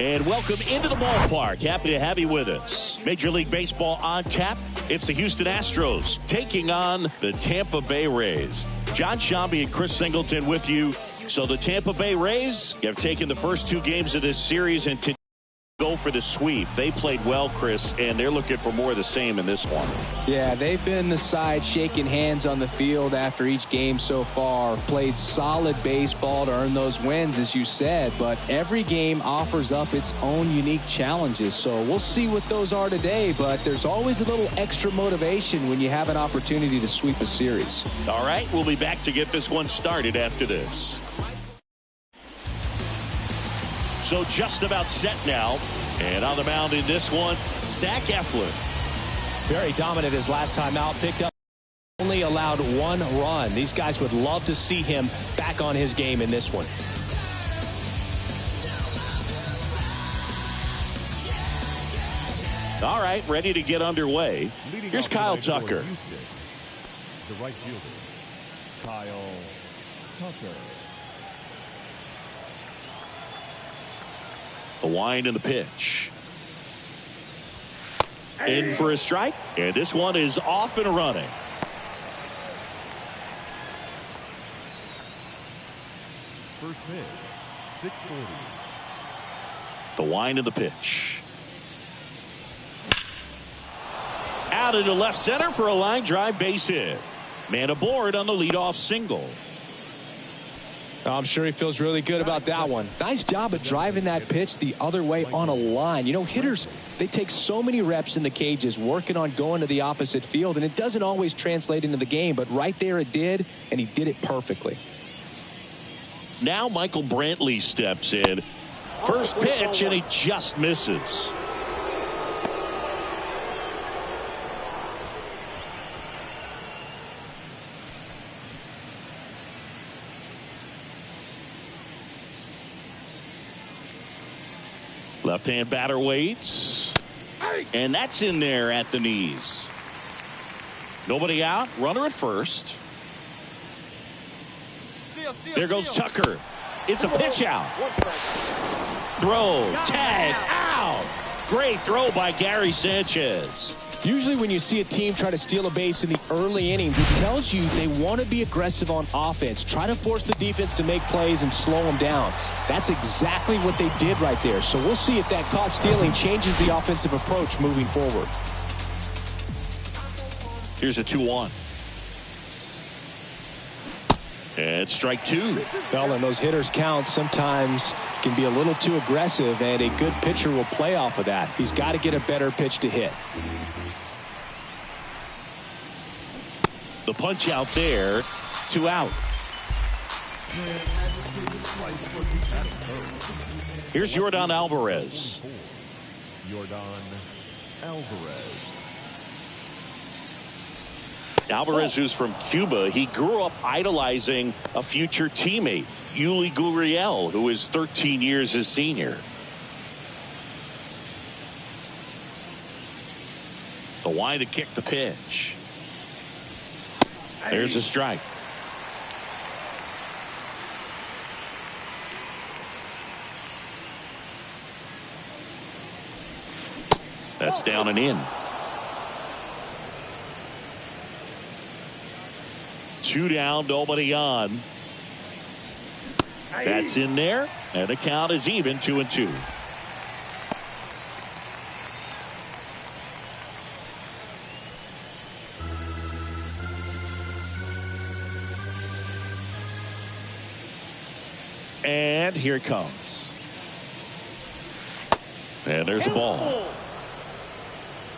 And welcome into the ballpark. Happy to have you with us. Major League Baseball on tap. It's the Houston Astros taking on the Tampa Bay Rays. John Shambi and Chris Singleton with you. So the Tampa Bay Rays have taken the first two games of this series and to go for the sweep. They played well, Chris, and they're looking for more of the same in this one. Yeah, they've been the side shaking hands on the field after each game so far. Played solid baseball to earn those wins, as you said, but every game offers up its own unique challenges. So we'll see what those are today, but there's always a little extra motivation when you have an opportunity to sweep a series. All right, we'll be back to get this one started after this. So just about set now. And on the mound in this one, Zach Eflin. Very dominant his last time out. Picked up, only allowed one run. These guys would love to see him back on his game in this one. All right, ready to get underway. Here's Kyle Tucker. The right fielder, Kyle Tucker. The wind and the pitch. In for a strike. And this one is off and running. First pitch, 640. The wind and the pitch. Out into left center for a line drive base hit. Man aboard on the leadoff single. I'm sure he feels really good about that one. Nice job of driving that pitch the other way on a line. You know, hitters, they take so many reps in the cages working on going to the opposite field, and it doesn't always translate into the game, but right there it did, and he did it perfectly. Now Michael Brantley steps in. First pitch, and he just misses. Left-hand batter waits. And that's in there at the knees. Nobody out. Runner at first. There goes Tucker. It's a pitch out. Throw. Tag. Out. Great throw by Gary Sanchez. Usually when you see a team try to steal a base in the early innings, it tells you they want to be aggressive on offense. Try to force the defense to make plays and slow them down. That's exactly what they did right there. So we'll see if that caught stealing changes the offensive approach moving forward. Here's a 2-1. And strike two. Well, and those hitters count sometimes can be a little too aggressive, and a good pitcher will play off of that. He's got to get a better pitch to hit. The punch out there, 2 out. Here's Yordan Alvarez. Yordan Alvarez. Alvarez, who's from Cuba, he grew up idolizing a future teammate, Yuli Gurriel, who is 13 years his senior. The wind to kick the pitch. There's a strike. That's down and in. 2 down, nobody on. That's in there, and the count is even, 2-2. And here it comes. And there's a ball.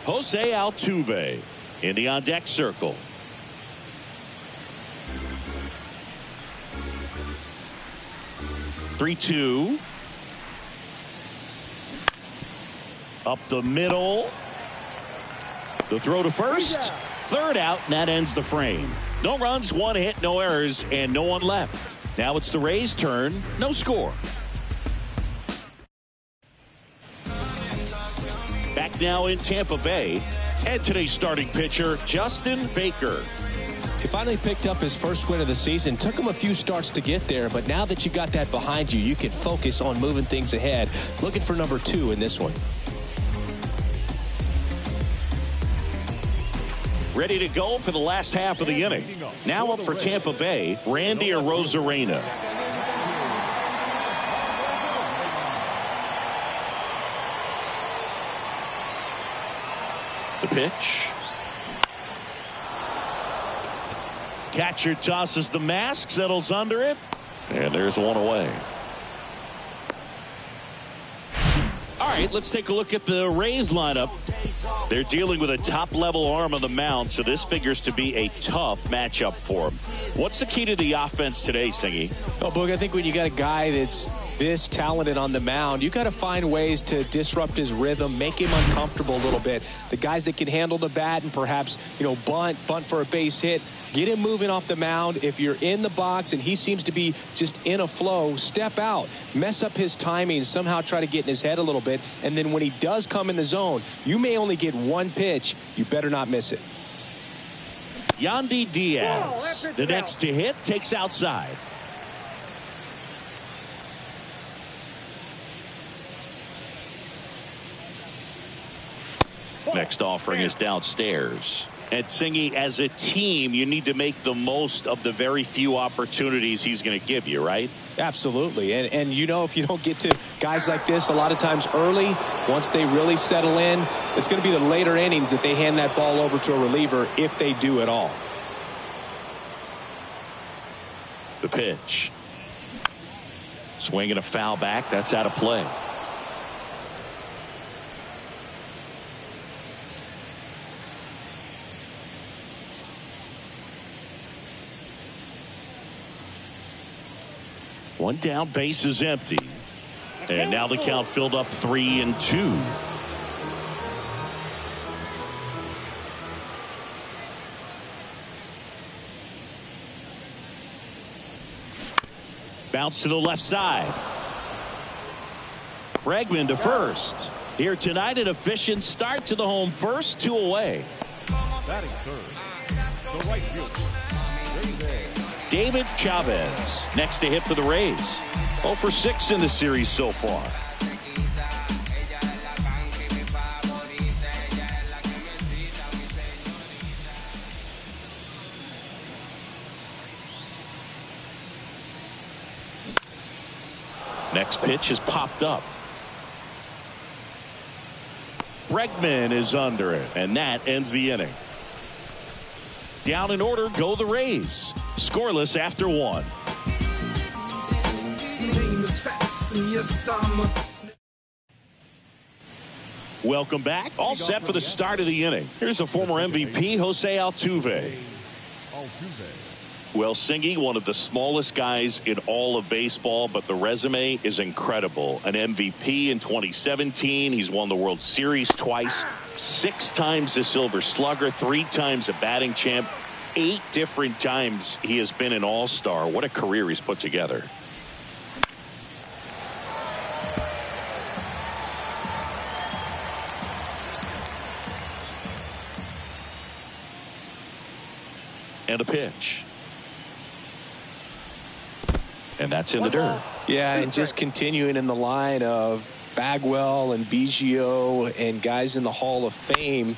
Jose Altuve in the on-deck circle. Three-two. Up the middle. The throw to first. Third out, and that ends the frame. No runs, 1 hit, no errors, and no one left. Now it's the Rays' turn. No score. Back now in Tampa Bay. And today's starting pitcher, Justin Baker. He finally picked up his first win of the season. Took him a few starts to get there, but now that you got that behind you, you can focus on moving things ahead. Looking for number 2 in this one. Ready to go for the last half of the inning. Now up for Tampa Bay, Randy Arozarena. The pitch. Catcher tosses the mask, settles under it, and there's one away. All right, let's take a look at the Rays lineup. They're dealing with a top-level arm on the mound, so this figures to be a tough matchup for them. What's the key to the offense today, Singy? Oh, Boog, I think when you got a guy that's this talented on the mound, you got to find ways to disrupt his rhythm, make him uncomfortable a little bit. The guys that can handle the bat and perhaps, bunt for a base hit, get him moving off the mound. If you're in the box and he seems to be just in a flow, step out, mess up his timing, somehow try to get in his head a little bit. And then when he does come in the zone, you may only get one pitch. You better not miss it. Yandy Diaz, the next to hit, takes outside. Next offering is downstairs. And Singy, as a team, you need to make the most of the very few opportunities he's going to give you, right? Absolutely. And if you don't get to guys like this a lot of times early, once they really settle in, it's going to be the later innings that they hand that ball over to a reliever, if they do at all. The pitch. Swinging a foul back. That's out of play. One down, base is empty. And now the count filled up 3-2. Bounce to the left side. Bregman to first. Here tonight, an efficient start to the home first, 2 away. Batting third, the right fielder, David Chavez next to hit for the Rays. 0 for 6 in the series so far. Next pitch is popped up. Bregman is under it, and that ends the inning. Down in order go the Rays. Scoreless after 1. Welcome back. All set for the start of the inning. Here's the former MVP, Jose Altuve. Well, Singy, one of the smallest guys in all of baseball, but the resume is incredible. An MVP in 2017. He's won the World Series twice, 6 times a Silver Slugger, 3 times a batting champ, 8 different times he has been an all-star. What a career he's put together. And a pitch. And that's in the dirt. Yeah, and just continuing in the line of Bagwell and Biggio and guys in the Hall of Fame.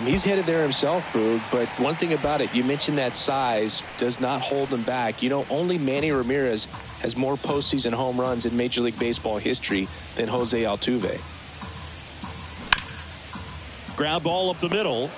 He's headed there himself, Boog. But one thing about it, you mentioned that size does not hold him back. Only Manny Ramirez has more postseason home runs in Major League Baseball history than Jose Altuve. Ground ball up the middle.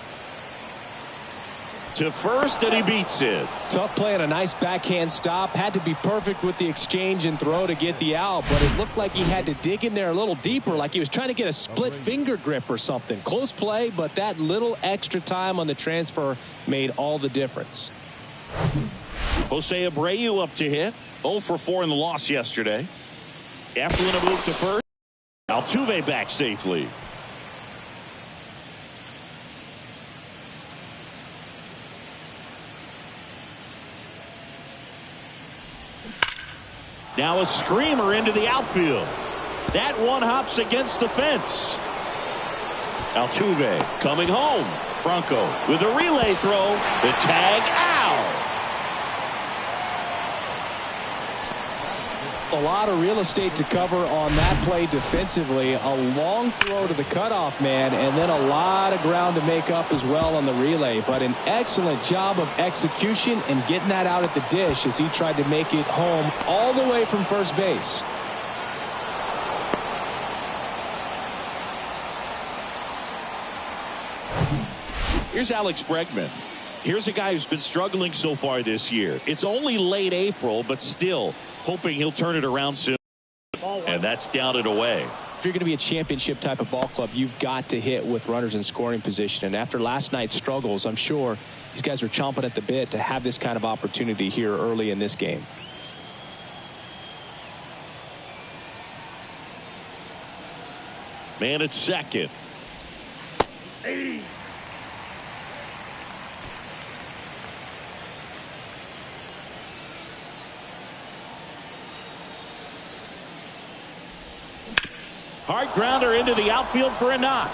To first, and he beats it. Tough play and a nice backhand stop. Had to be perfect with the exchange and throw to get the out, but it looked like he had to dig in there a little deeper, like he was trying to get a split finger grip or something. Close play, but that little extra time on the transfer made all the difference. Jose Abreu up to hit. 0 for 4 in the loss yesterday. Eflin a move to first. Altuve back safely. Now a screamer into the outfield. That one hops against the fence. Altuve coming home. Franco with a relay throw. The tag out. A lot of real estate to cover on that play defensively. A long throw to the cutoff man, and then a lot of ground to make up as well on the relay. But an excellent job of execution and getting that out at the dish as he tried to make it home all the way from first base. Here's Alex Bregman. Here's a guy who's been struggling so far this year. It's only late April, but still hoping he'll turn it around soon. And that's down and away. If you're going to be a championship type of ball club, you've got to hit with runners in scoring position. And after last night's struggles, I'm sure these guys are chomping at the bit to have this kind of opportunity here early in this game. Man at second. Hard grounder into the outfield for a knock.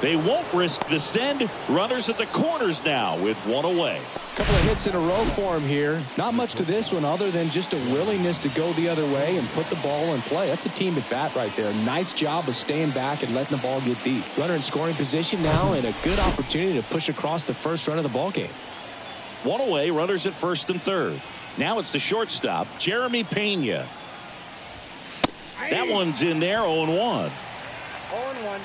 They won't risk the send. Runners at the corners now with one away. A couple of hits in a row for him here. Not much to this one other than just a willingness to go the other way and put the ball in play. That's a team at bat right there. Nice job of staying back and letting the ball get deep. Runner in scoring position now and a good opportunity to push across the first run of the ball game. One away, runners at first and third. Now it's the shortstop, Jeremy Pena. That one's in there, 0-1. 0-1.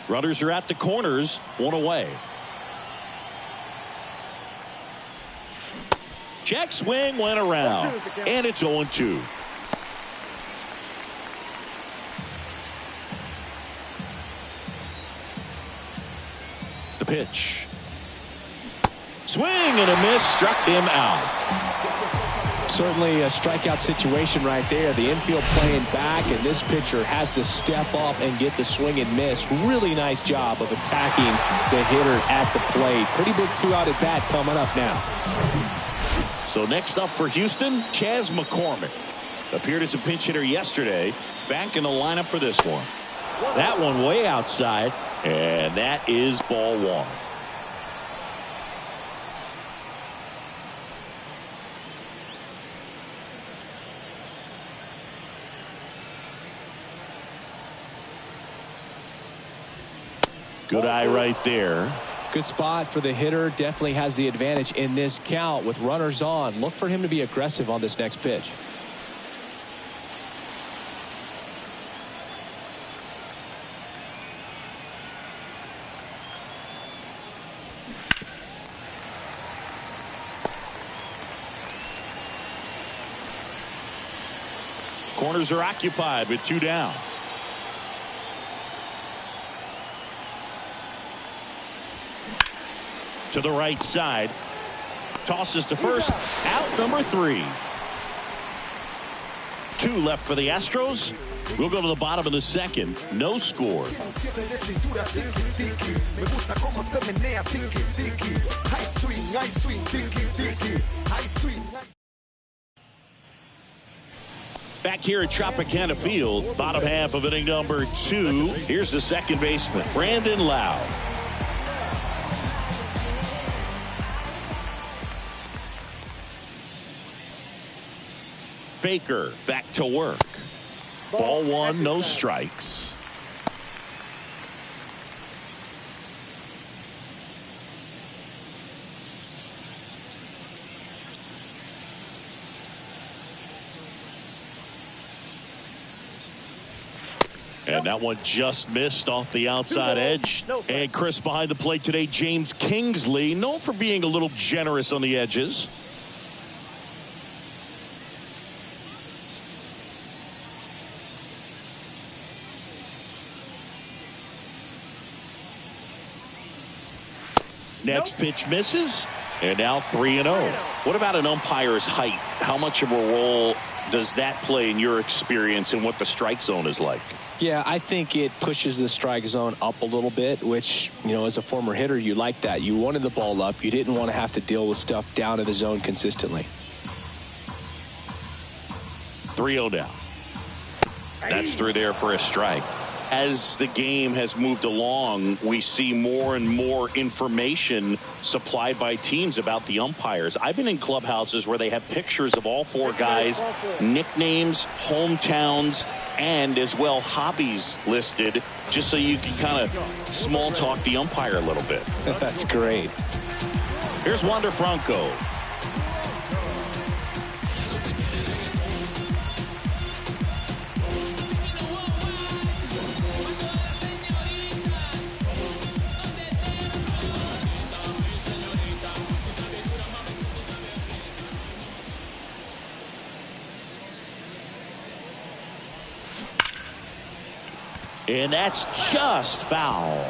Runners are at the corners, one away. Check swing went around, and it's 0-2. The pitch. Swing and a miss, struck him out. Certainly a strikeout situation right there. The infield playing back, and this pitcher has to step up and get the swing and miss. Really nice job of attacking the hitter at the plate. Pretty big two-out at bat coming up now. So next up for Houston, Chas McCormick. Appeared as a pinch hitter yesterday. Back in the lineup for this one. That one way outside, and that is ball one. Good eye right there. Good spot for the hitter. Definitely has the advantage in this count with runners on. Look for him to be aggressive on this next pitch. Corners are occupied with two down. To the right side. Tosses to first. Out number 3. 2 left for the Astros. We'll go to the bottom of the second. No score. Back here at Tropicana Field, bottom half of inning number 2. Here's the second baseman, Brandon Lau. Baker back to work. Ball 1, no strikes. And that one just missed off the outside edge. And Chris, behind the plate today, James Kingsley, known for being a little generous on the edges. Next pitch misses, and now 3-0. What about an umpire's height? How much of a role does that play in your experience and what the strike zone is like? Yeah, I think it pushes the strike zone up a little bit, which, you know, as a former hitter, you like that. You wanted the ball up. You didn't want to have to deal with stuff down in the zone consistently. 3-0 down. That's through there for a strike. As the game has moved along, we see more and more information supplied by teams about the umpires. I've been in clubhouses where they have pictures of all four guys, nicknames, hometowns, and as well hobbies listed, just so you can kind of small talk the umpire a little bit. That's great. Here's Wander Franco. And that's just foul.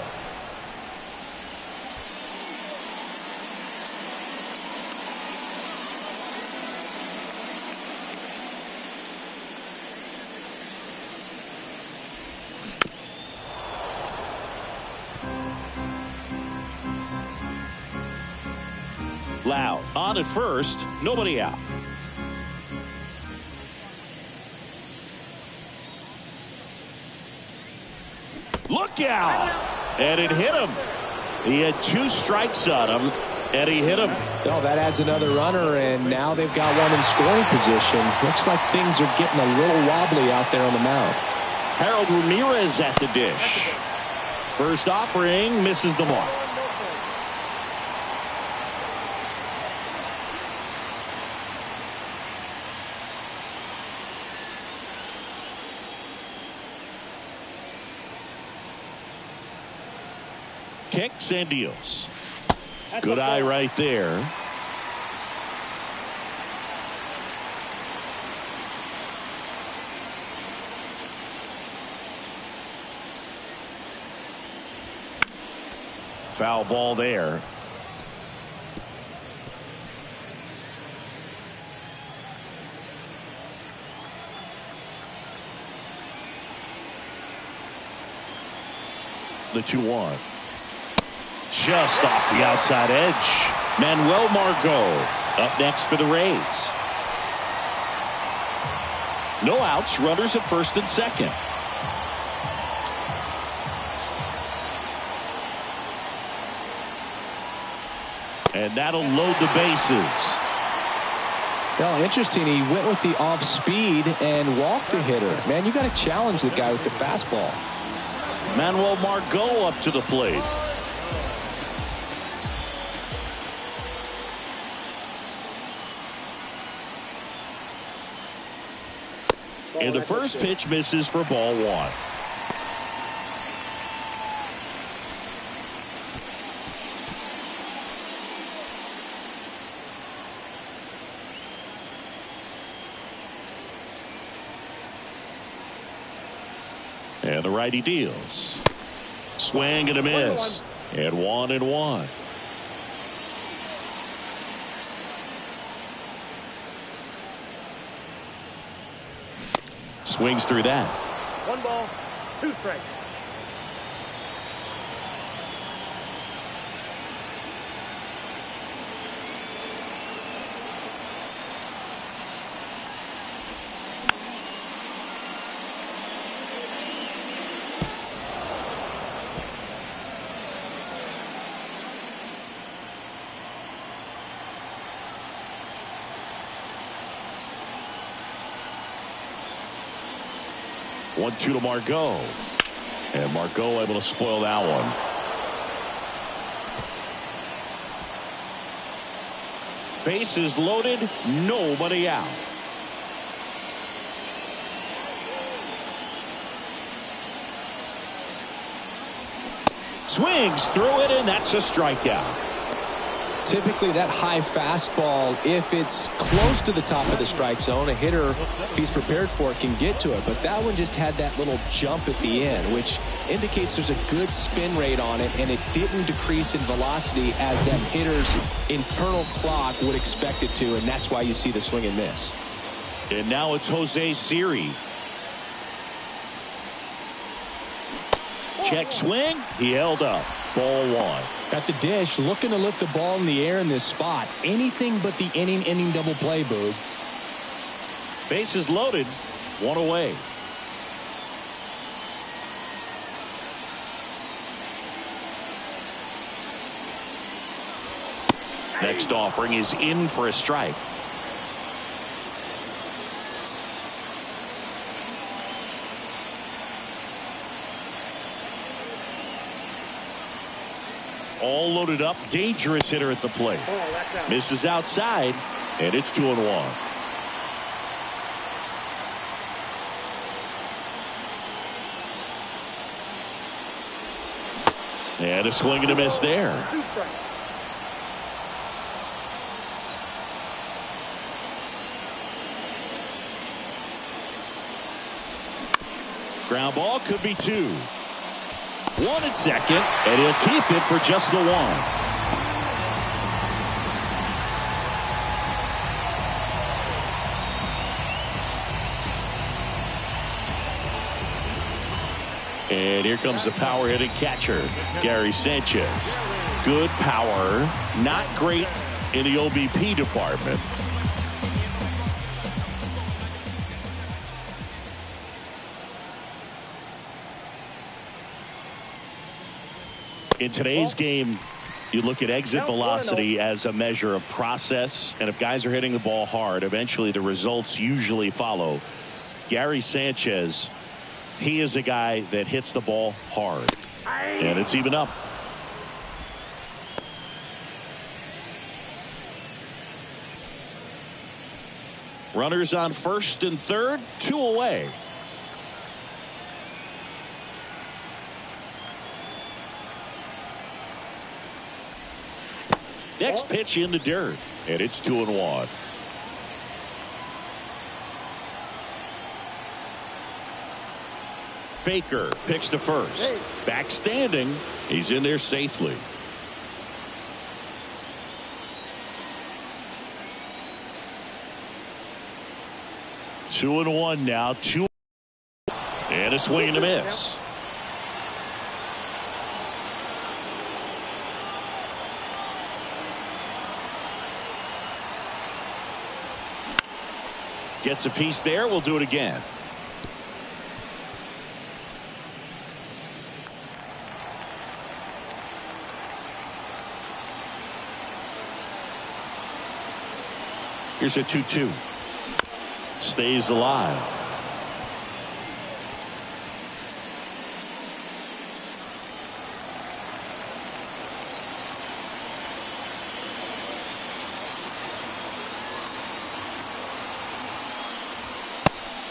Loud on at first, nobody out. Look out! And it hit him. He had 2 strikes on him, and he hit him. Oh, that adds another runner, and now they've got one in scoring position. Looks like things are getting a little wobbly out there on the mound. Harold Ramirez at the dish. First offering misses the mark. Kicks and deals. Good eye right there. Foul ball there. The 2-1. Just off the outside edge. Manuel Margot up next for the Rays. No outs. Runners at first and second. And that'll load the bases. Well, interesting. He went with the off speed and walked the hitter. Man, you got to challenge the guy with the fastball. Manuel Margot up to the plate. And the first pitch misses for ball 1. And the righty deals. Swing and a miss. And 1-1. Swings through that. 1 ball, 2 strikes. One-two to Margot. And Margot able to spoil that one. Bases loaded, nobody out. Swings through it, and that's a strikeout. Typically that high fastball, if it's close to the top of the strike zone, a hitter, if he's prepared for it, can get to it. But that one just had that little jump at the end, which indicates there's a good spin rate on it, and it didn't decrease in velocity as that hitter's internal clock would expect it to, and that's why you see the swing and miss. And now it's Jose Siri. Check swing. He held up. Ball 1. At the dish, looking to lift the ball in the air in this spot. Anything but the inning double play, Boog. Bases loaded. 1 away. Next offering is in for a strike. All loaded up, dangerous hitter at the plate. Misses outside, and it's 2-1. And a swing and a miss there. Ground ball, could be 2. 1 at second, and he'll keep it for just the 1. And here comes the power hitting catcher, Gary Sanchez. Good power, not great in the OBP department. In today's game, you look at exit velocity as a measure of process, and if guys are hitting the ball hard, eventually the results usually follow. Gary Sanchez, he is a guy that hits the ball hard, and it's even up. Runners on first and third, 2 away. Next pitch in the dirt, and it's 2-1. Baker picks to first. Back standing. He's in there safely. Two and one now. 2 and a swing and a miss. Gets a piece there. We'll do it again. Here's a 2-2. Stays alive.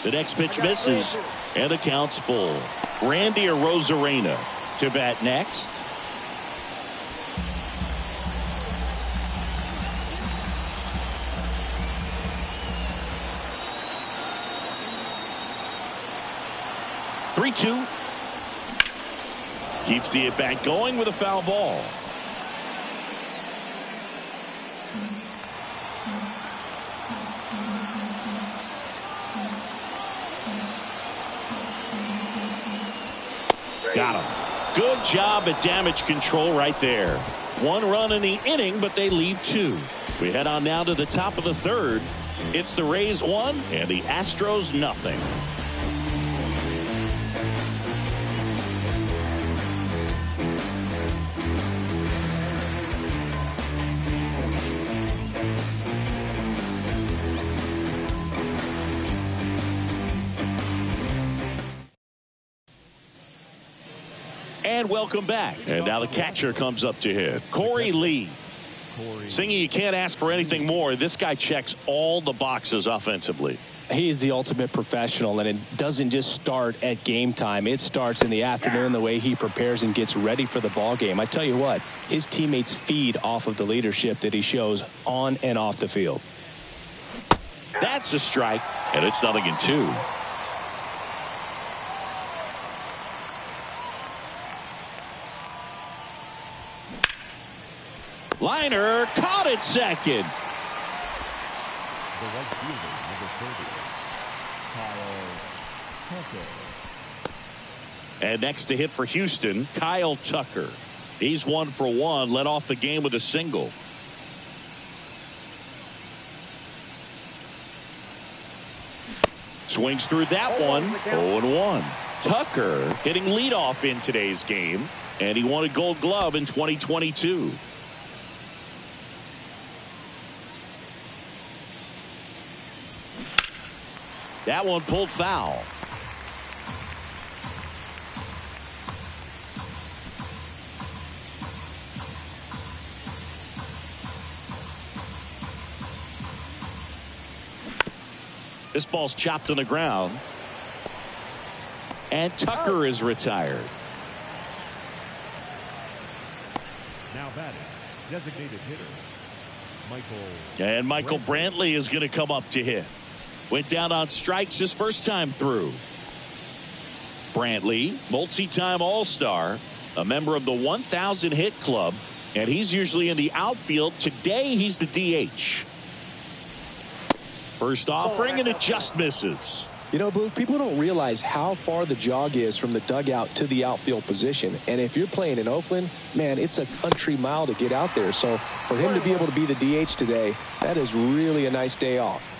The next pitch misses, and the count's full. Randy Arozarena to bat next. Three-two. Keeps the at-bat going with a foul ball. Got him. Good job at damage control right there. 1 run in the inning, but they leave 2. We head on now to the top of the third. It's the Rays 1 and the Astros nothing. And welcome back. And now the catcher comes up to hit. Corey Lee. Singing, you can't ask for anything more. This guy checks all the boxes offensively. He is the ultimate professional, and it doesn't just start at game time. It starts in the afternoon, the way he prepares and gets ready for the ball game. I tell you what, his teammates feed off of the leadership that he shows on and off the field. That's a strike, and it's 0-2. Liner caught at second. The right fielder, number 30, Kyle Tucker. And next to hit for Houston, Kyle Tucker. He's 1 for 1, led off the game with a single. Swings through that one. 0-1. Tucker hitting leadoff in today's game, and he won a Gold Glove in 2022. That one pulled foul. This ball's chopped on the ground. And Tucker is retired. Now batting, designated hitter, Michael. And Michael Brantley is going to come up to hit. Went down on strikes his first time through. Brantley, multi-time All-Star, a member of the 1,000 hit club, and he's usually in the outfield. Today he's the DH. First offering, and it just misses. You know, Blue, people don't realize how far the jog is from the dugout to the outfield position. And if you're playing in Oakland, man, it's a country mile to get out there. So for him to be able to be the DH today, that is really a nice day off.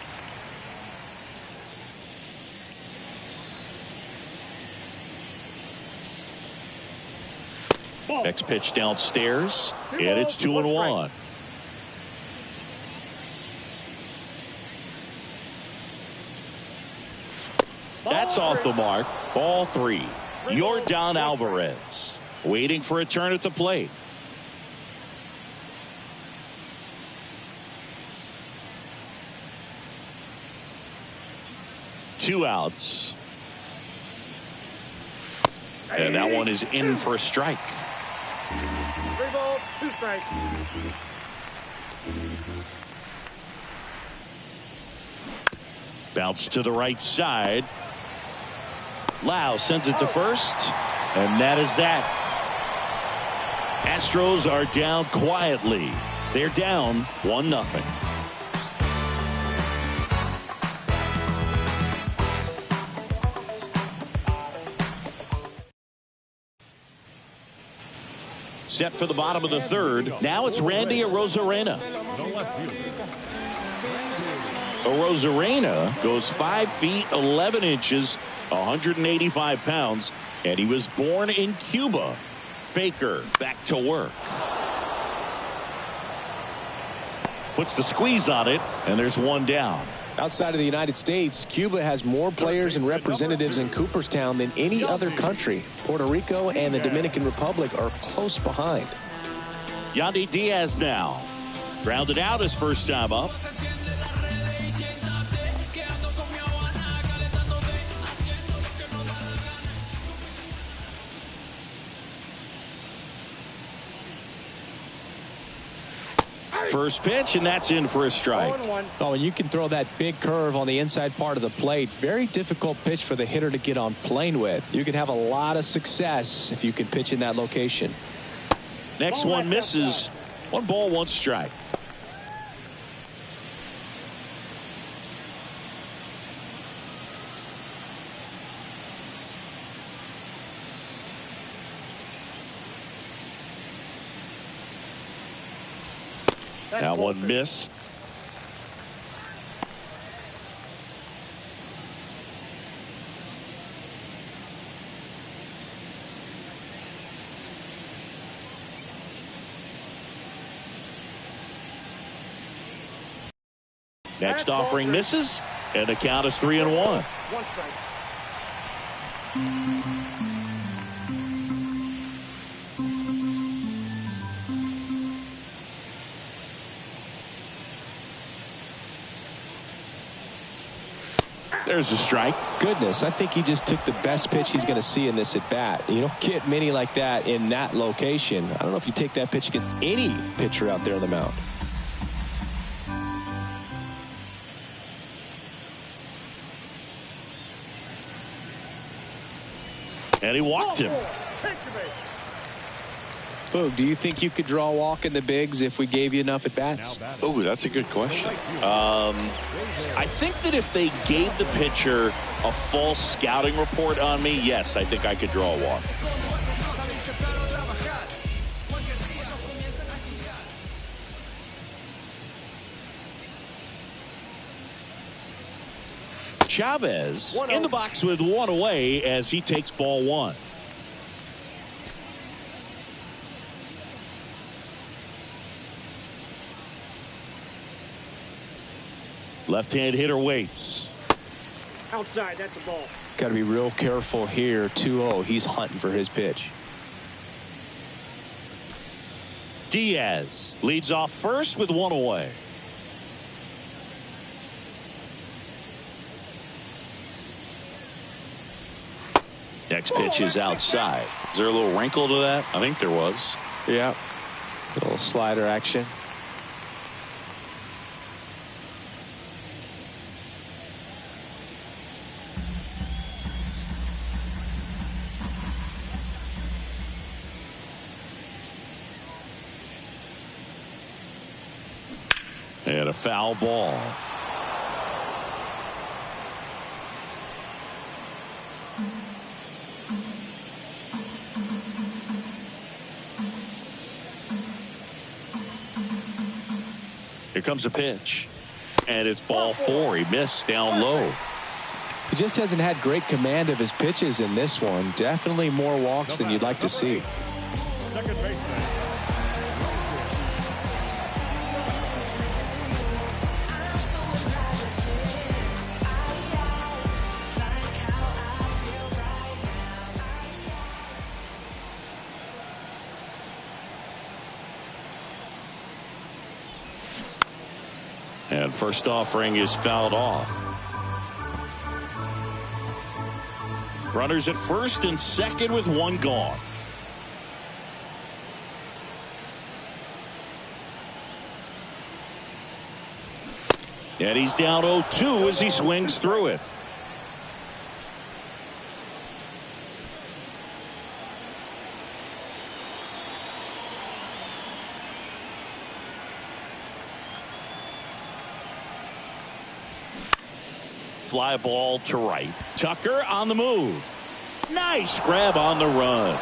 Next pitch downstairs, and it's 2-1. That's off the mark. Ball 3. Yordan Alvarez waiting for a turn at the plate. Two outs. And that one is in for a strike. 3 balls, 2 strikes. Bounce to the right side. Lau sends it to first, and that is that. Astros are down quietly. They're down 1-0. Set for the bottom of the third. Now it's Randy Arozarena. Arozarena goes 5 feet 11 inches, 185 pounds, and he was born in Cuba. Baker back to work. Puts the squeeze on it, and there's one down. Outside of the United States, Cuba has more players and representatives in Cooperstown than any other country. Puerto Rico and the Dominican Republic are close behind. Yandy Diaz now. Grounded out his first time up. First pitch, and that's in for a strike. Oh, and you can throw that big curve on the inside part of the plate. Very difficult pitch for the hitter to get on plane with. You can have a lot of success if you can pitch in that location. Next one misses. 1 ball, 1 strike. That one missed. Next offering misses, and the count is 3-1. 1 strike. There's a strike. Goodness, I think he just took the best pitch he's going to see in this at bat. You don't get many like that in that location. I don't know if you take that pitch against any pitcher out there on the mound. And he walked him. Boog, do you think you could draw a walk in the bigs if we gave you enough at bats? Oh, that's a good question. I think that if they gave the pitcher a false scouting report on me, yes, I think I could draw a walk. Chavez in the box with 1 away as he takes ball 1. Left-hand hitter waits. Outside, that's a ball. Got to be real careful here. 2-0. He's hunting for his pitch. Diaz leads off first with one away. Next pitch is outside. Is there a little wrinkle to that? I think there was. Yeah. A little slider action. And a foul ball. Here comes a pitch. And it's ball 4. He missed down low. He just hasn't had great command of his pitches in this one. Definitely more walks than you'd like to see. Second baseman. And first offering is fouled off. Runners at first and second with one gone. And he's down 0-2 as he swings through it. Fly ball to right. Tucker on the move. Nice grab on the run.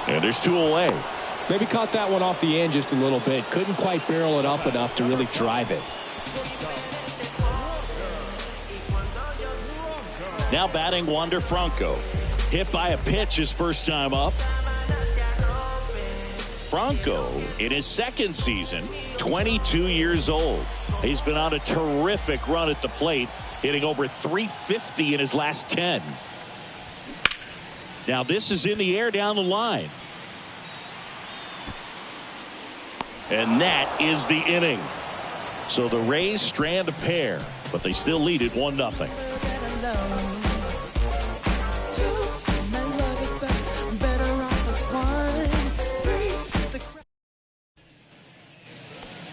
And there's 2 away. Maybe caught that one off the end just a little bit. Couldn't quite barrel it up enough to really drive it. Now batting Wander Franco. Hit by a pitch his first time up. Franco in his second season, 22 years old. He's been on a terrific run at the plate, hitting over 350 in his last 10. Now this is in the air down the line. And that is the inning. So the Rays strand a pair, but they still lead it 1-0.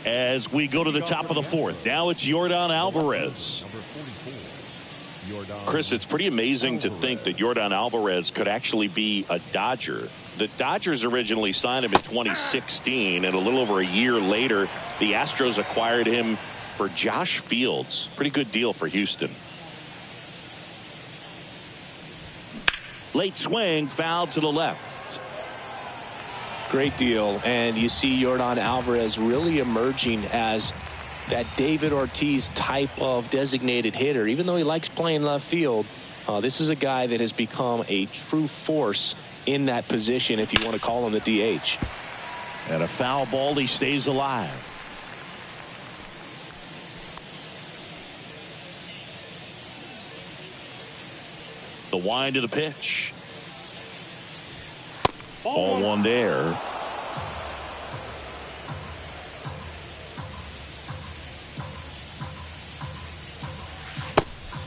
As we go to the top of the fourth, now it's Yordan Alvarez. Chris, it's pretty amazing to think that Yordan Alvarez could actually be a Dodger. The Dodgers originally signed him in 2016, and a little over a year later, the Astros acquired him for Josh Fields. Pretty good deal for Houston. Late swing, foul to the left. Great deal. And you see Yordan Alvarez really emerging as that David Ortiz type of designated hitter. Even though he likes playing left field, this is a guy that has become a true force in that position, if you want to call him the DH. And a foul ball, he stays alive. The wind of the pitch. Ball 1 there.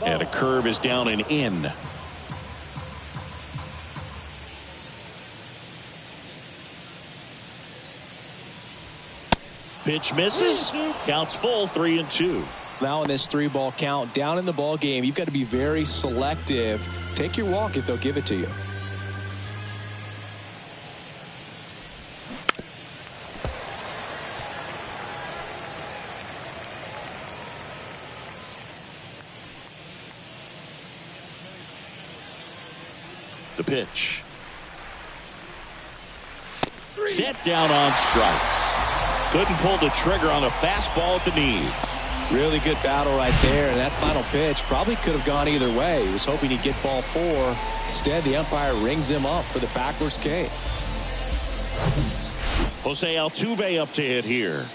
And a curve is down and in. Pitch misses. Counts full, 3-2. Now in this 3-ball count, down in the ball game, you've got to be very selective. Take your walk if they'll give it to you. The pitch. Set down on strikes. Couldn't pull the trigger on a fastball at the knees. Really good battle right there, and that final pitch probably could have gone either way. He was hoping he'd get ball 4. Instead, the umpire rings him up for the backwards K. Jose Altuve up to hit here.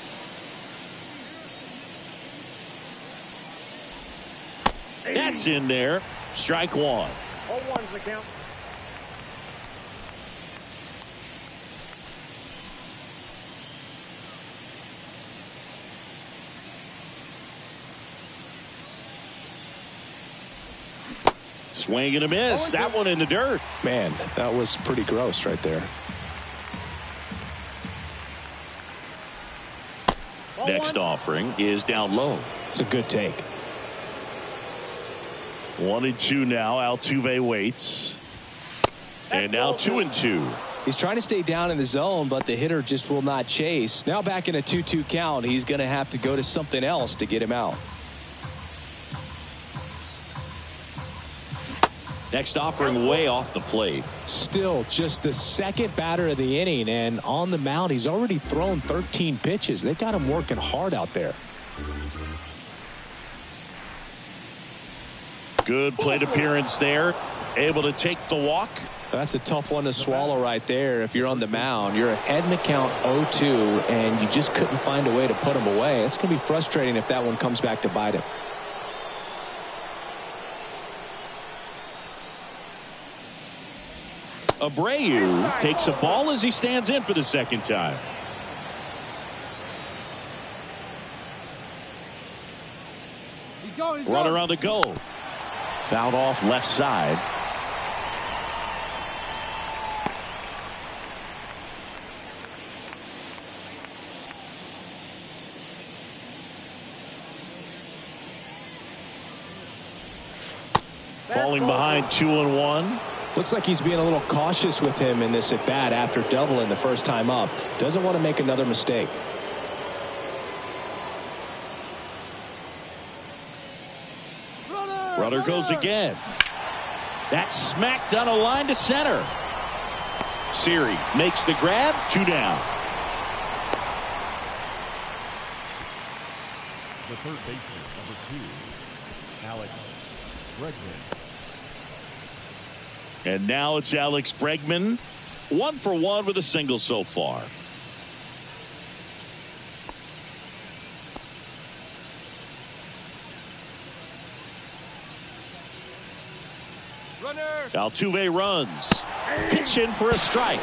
That's in there. Strike one. 0-1's the count. Swing and a miss. That one in the dirt. Man, that was pretty gross right there. Next offering is down low. It's a good take. 1-2 now. Altuve waits. And now 2-2. He's trying to stay down in the zone, but the hitter just will not chase. Now back in a 2-2 count, he's going to have to go to something else to get him out. Next offering way off the plate. Still just the second batter of the inning, and on the mound he's already thrown 13 pitches. They've got him working hard out there. Good plate appearance there. Able to take the walk. That's a tough one to swallow right there. If you're on the mound, you're ahead in the count 0-2, and you just couldn't find a way to put him away. It's going to be frustrating if that one comes back to bite him. Abreu takes a ball as he stands in for the second time. Runner on the go. Fouled off left side. Falling behind 2-1. Looks like he's being a little cautious with him in this at bat after doubling the first time up. Doesn't want to make another mistake. Runner goes again. That's smacked on a line to center. Siri makes the grab. 2 down. The third baseman, number 2, Alex Bregman. And now it's Alex Bregman. 1 for 1 with a single so far. Altuve runs. Pitch in for a strike.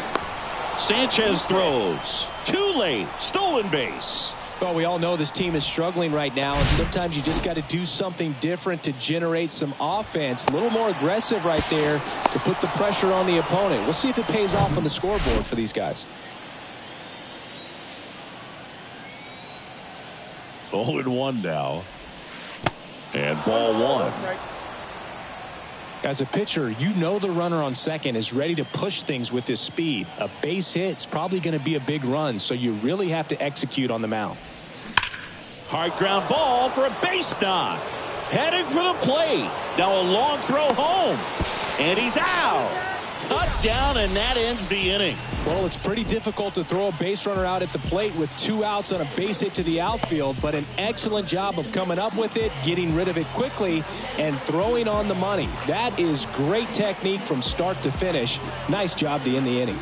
Sanchez throws. Too late. Stolen base. Well, we all know this team is struggling right now, and sometimes you just got to do something different to generate some offense. A little more aggressive right there to put the pressure on the opponent. We'll see if it pays off on the scoreboard for these guys. 0-1 now. And ball 1. As a pitcher, you know the runner on second is ready to push things with his speed. A base hit's probably going to be a big run, so you really have to execute on the mound. Hard ground ball for a base knock. Heading for the plate. Now a long throw home. And he's out. Cut down, and that ends the inning. Well, it's pretty difficult to throw a base runner out at the plate with 2 outs on a base hit to the outfield, but an excellent job of coming up with it, getting rid of it quickly, and throwing on the money. That is great technique from start to finish. Nice job to end the inning.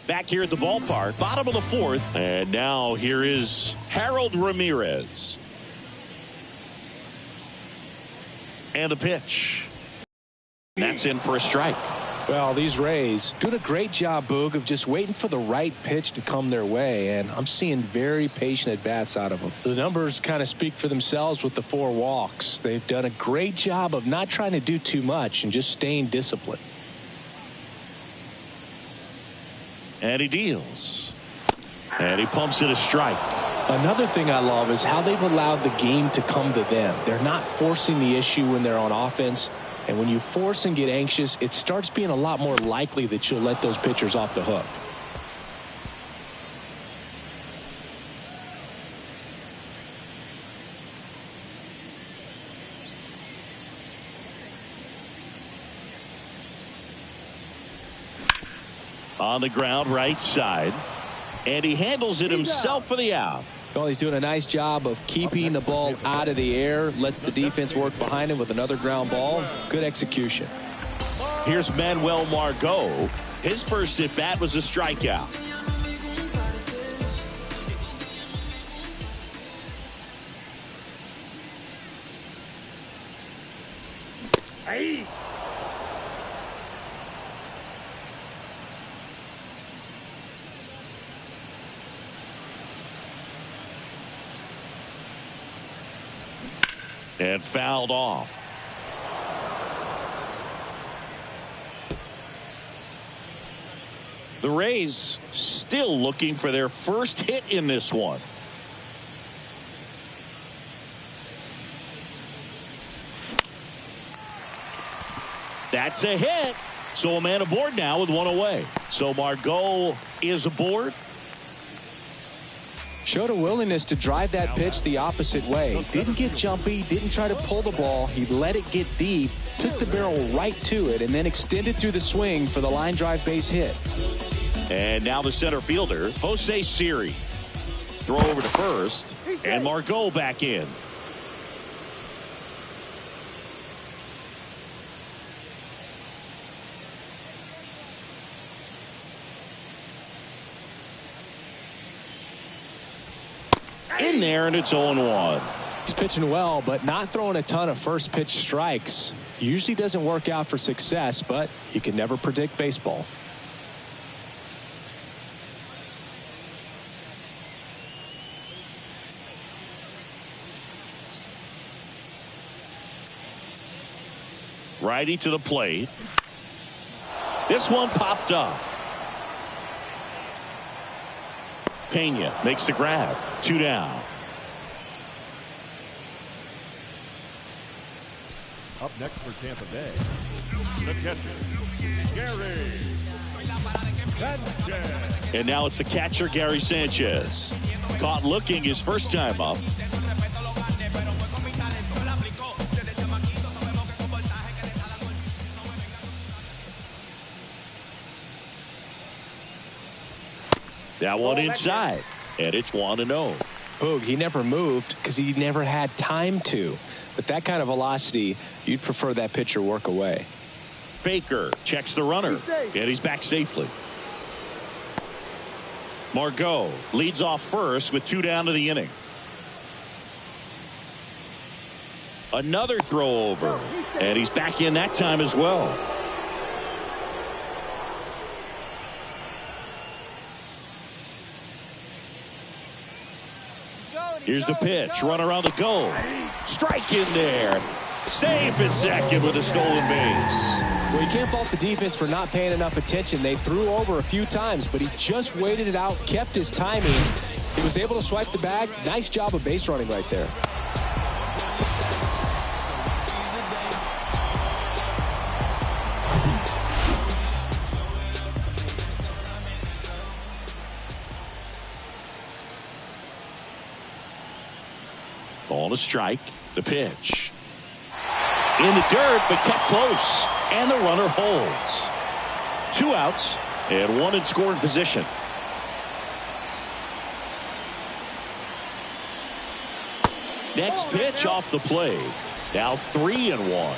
Back here at the ballpark, bottom of the 4th. And now here is Harold Ramirez. And the pitch. That's in for a strike. Well, these Rays doing a great job, Boog, of just waiting for the right pitch to come their way, and I'm seeing very patient at-bats out of them. The numbers kind of speak for themselves with the 4 walks. They've done a great job of not trying to do too much and just staying disciplined. And he deals. And he pumps it a strike. Another thing I love is how they've allowed the game to come to them. They're not forcing the issue when they're on offense. And when you force and get anxious, it starts being a lot more likely that you'll let those pitchers off the hook. On the ground, right side. And he handles it himself for the out. Well, he's doing a nice job of keeping the ball out of the air. Lets the defense work behind him with another ground ball. Good execution. Here's Manuel Margot. His first at bat was a strikeout. And fouled off. The Rays still looking for their first hit in this one. That's a hit. So a man aboard now with one away. So Margot is aboard. Showed a willingness to drive that pitch the opposite way. Didn't get jumpy, didn't try to pull the ball. He let it get deep, took the barrel right to it, and then extended through the swing for the line drive base hit. And now the center fielder, Jose Siri. Throw over to first, and Margot back in. In there, and it's 0-1. He's pitching well, but not throwing a ton of first pitch strikes. Usually doesn't work out for success, but you can never predict baseball. Righty to the plate. This one popped up. Pena makes the grab. 2 down. Up next for Tampa Bay, the catcher, Gary Sanchez. And now it's the catcher, Gary Sanchez. Caught looking his first time up. That one inside, and it's 1-0. Boog, he never moved because he never had time to. With that kind of velocity, you'd prefer that pitcher work away. Baker checks the runner, and he's back safely. Margot leads off first with 2 down to the inning. Another throw over, and he's back in that time as well. Here's the pitch. Runner on the go. Strike in there. Safe at second with a stolen base. Well, you can't fault the defense for not paying enough attention. They threw over a few times, but he just waited it out, kept his timing. He was able to swipe the bag. Nice job of base running right there. Ball to strike. The pitch. In the dirt, but kept close. And the runner holds. 2 outs and 1 in scoring position. Next pitch off the plate. Now 3-1.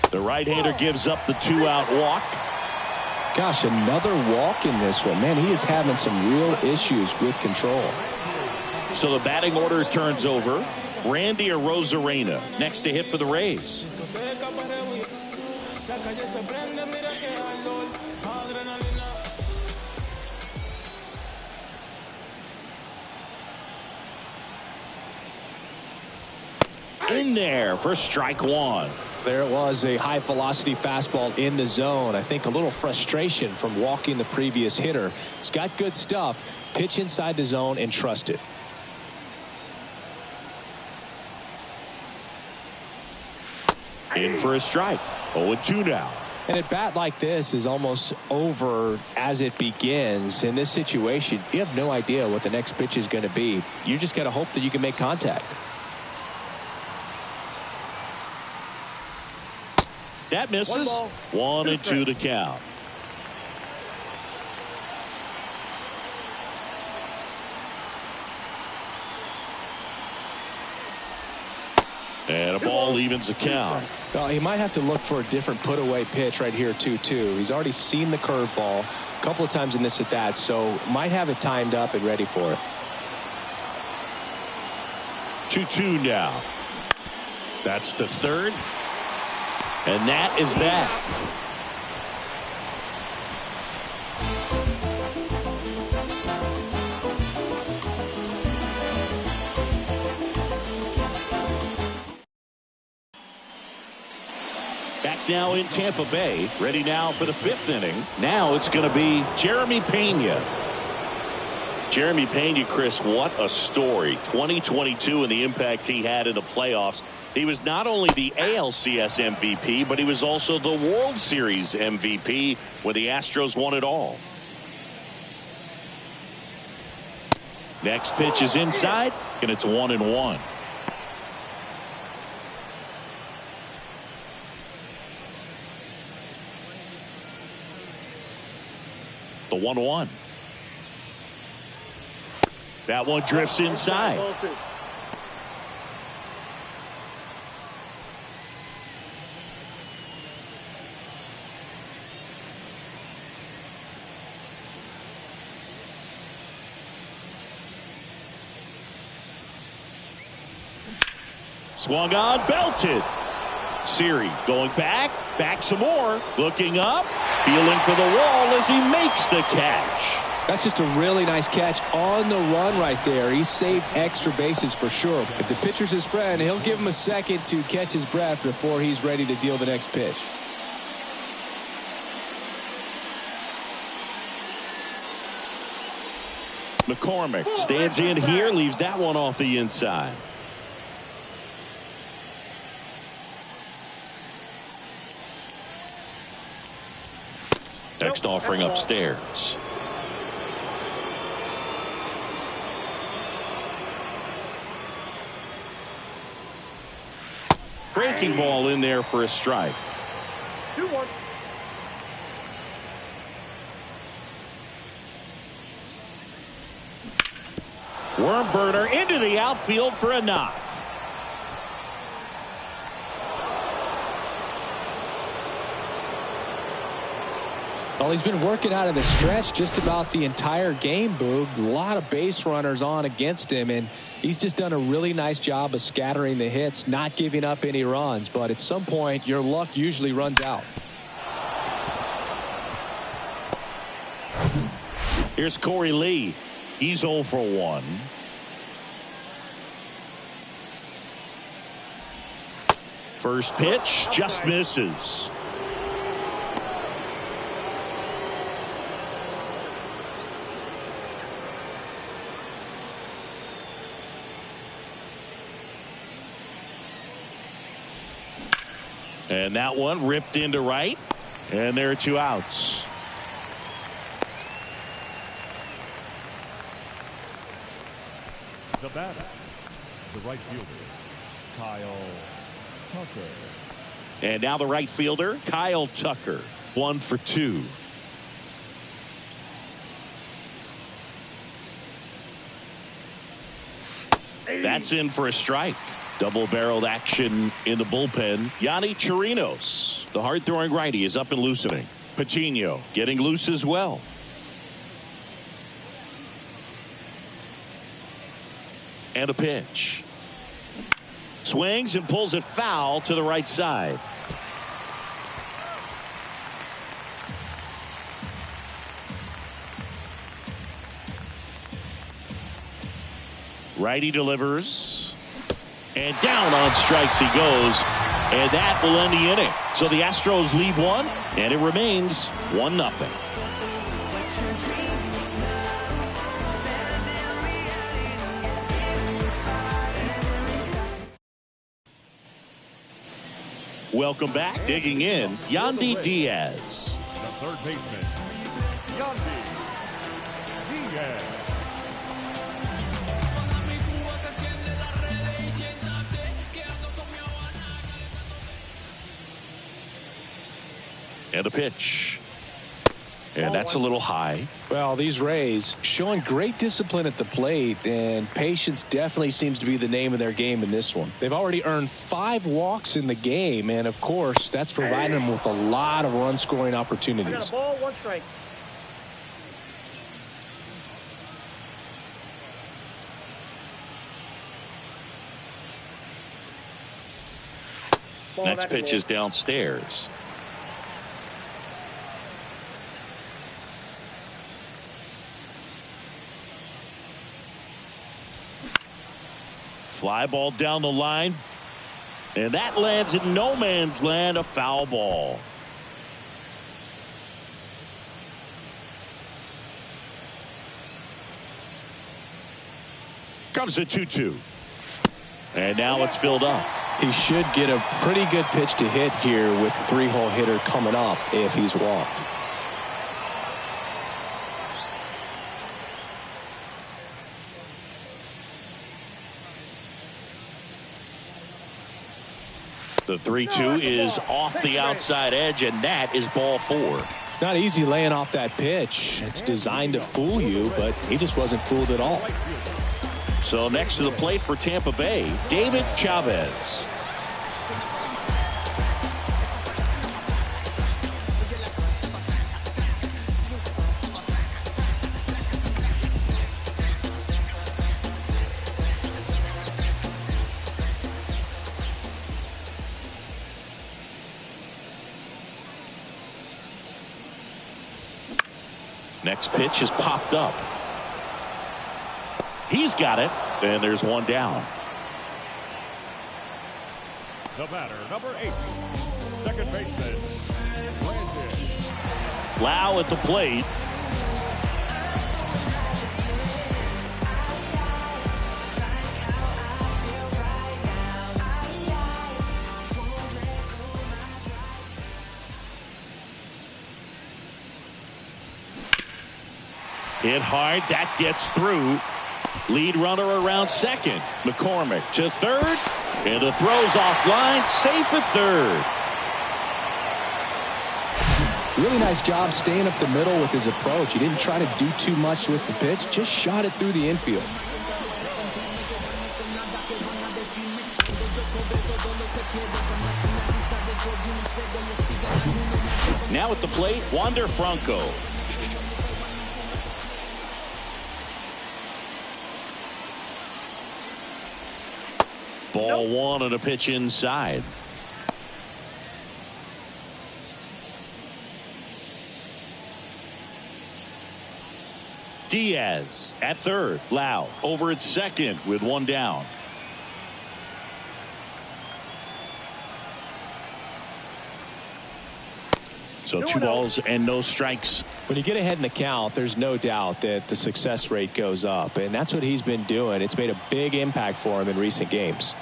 The right-hander gives up the 2-out walk. Gosh, another walk in this one. Man, he is having some real issues with control. So the batting order turns over. Randy Arozarena next to hit for the Rays. In there for strike 1. There it was, a high velocity fastball in the zone. I think a little frustration from walking the previous hitter. He's got good stuff. Pitch inside the zone and trust it. In for a strike. 0-2 now. And at bat like this is almost over as it begins. In this situation, you have no idea what the next pitch is going to be. You just got to hope that you can make contact. That misses. 1-2 to count. And a ball evens the count. Well, he might have to look for a different put away pitch right here 2-2. He's already seen the curveball a couple of times in this at bat, so might have it timed up and ready for it. 2-2 now. That's the third. And that is that. Back now in Tampa Bay, ready now for the 5th inning. Now it's going to be Jeremy Pena. Jeremy Pena, Chris, what a story. 2022 and the impact he had in the playoffs. He was not only the ALCS MVP, but he was also the World Series MVP when the Astros won it all. Next pitch is inside, and it's 1-1. The 1-1. That one drifts inside. Swung on, belted. Siri going back some more, looking up, feeling for the wall as he makes the catch. That's just a really nice catch on the run right there. He saved extra bases for sure. If the pitcher's his friend, he'll give him a second to catch his breath before he's ready to deal the next pitch. McCormick stands in here, leaves that one off the inside. Next offering upstairs. Breaking ball in there for a strike. 2-1. Worm burner into the outfield for a knock. Well, he's been working out of the stretch just about the entire game, Boog. A lot of base runners on against him, and he's just done a really nice job of scattering the hits, not giving up any runs. But at some point, your luck usually runs out. Here's Corey Lee. He's 0 for 1. First pitch just misses. And that one ripped into right. And there are 2 outs. The batter, the right fielder, Kyle Tucker. And now the right fielder, Kyle Tucker. 1 for 2. That's in for a strike. Double-barreled action in the bullpen. Yanni Chirinos, the hard-throwing righty, is up and loosening. Patino getting loose as well. And a pitch. Swings and pulls it foul to the right side. Righty delivers. And down on strikes he goes. And that will end the inning. So the Astros lead 1, and it remains 1-0. Welcome back. Digging in, Yandy Diaz. The third baseman, Yandy Diaz. And a pitch. And that's a little high. Well, these Rays showing great discipline at the plate, and patience definitely seems to be the name of their game in this one. They've already earned 5 walks in the game, and of course, that's providing them with a lot of run-scoring opportunities. I got a ball, 1 strike. Next pitch is downstairs. Fly ball down the line. And that lands in no man's land, a foul ball. Comes the 2-2. And now it's filled up. He should get a pretty good pitch to hit here with the three-hole hitter coming up if he's walked. The 3-2 is off the outside edge, and that is ball 4. It's not easy laying off that pitch. It's designed to fool you, but he just wasn't fooled at all. So next to the plate for Tampa Bay, David Chavez. Next pitch is popped up. He's got it, and there's one down. The batter, number 8, second baseman, Brandon. Lau at the plate. Hit hard, that gets through. Lead runner around second. McCormick to third, and the throw's offline, safe at third. Really nice job staying up the middle with his approach. He didn't try to do too much with the pitch, just shot it through the infield. Now at the plate, Wander Franco. Ball 1 and a pitch inside. Diaz at third. Lau over at second with one down. So 2 balls and no strikes. When you get ahead in the count, there's no doubt that the success rate goes up, and that's what he's been doing. It's made a big impact for him in recent games.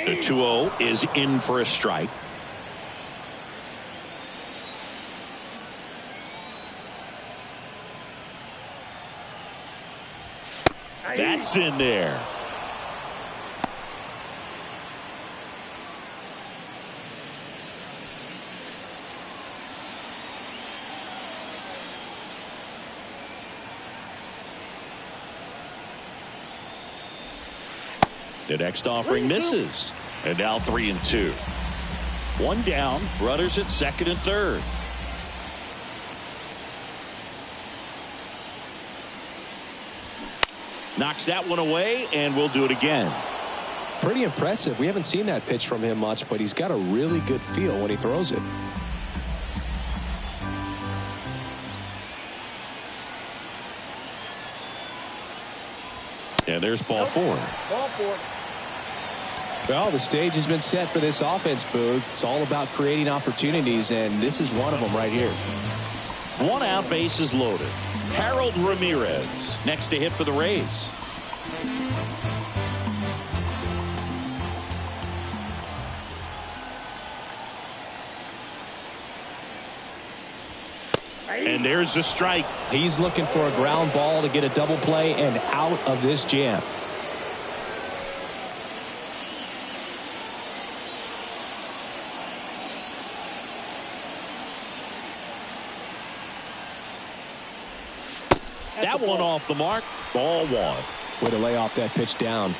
The 2-0 is in for a strike. That's in there. The next offering misses. And now 3-2. One down. Runners at second and third. Knocks that one away, and we'll do it again. Pretty impressive. We haven't seen that pitch from him much, but he's got a really good feel when he throws it. And there's ball 4. Ball 4. Well, the stage has been set for this offense, Boog. It's all about creating opportunities, and this is one of them right here. 1 out, bases loaded. Harold Ramirez next to hit for the Rays. And there's the strike. He's looking for a ground ball to get a double play and out of this jam. That one off the mark. Ball 1. Way to lay off that pitch down.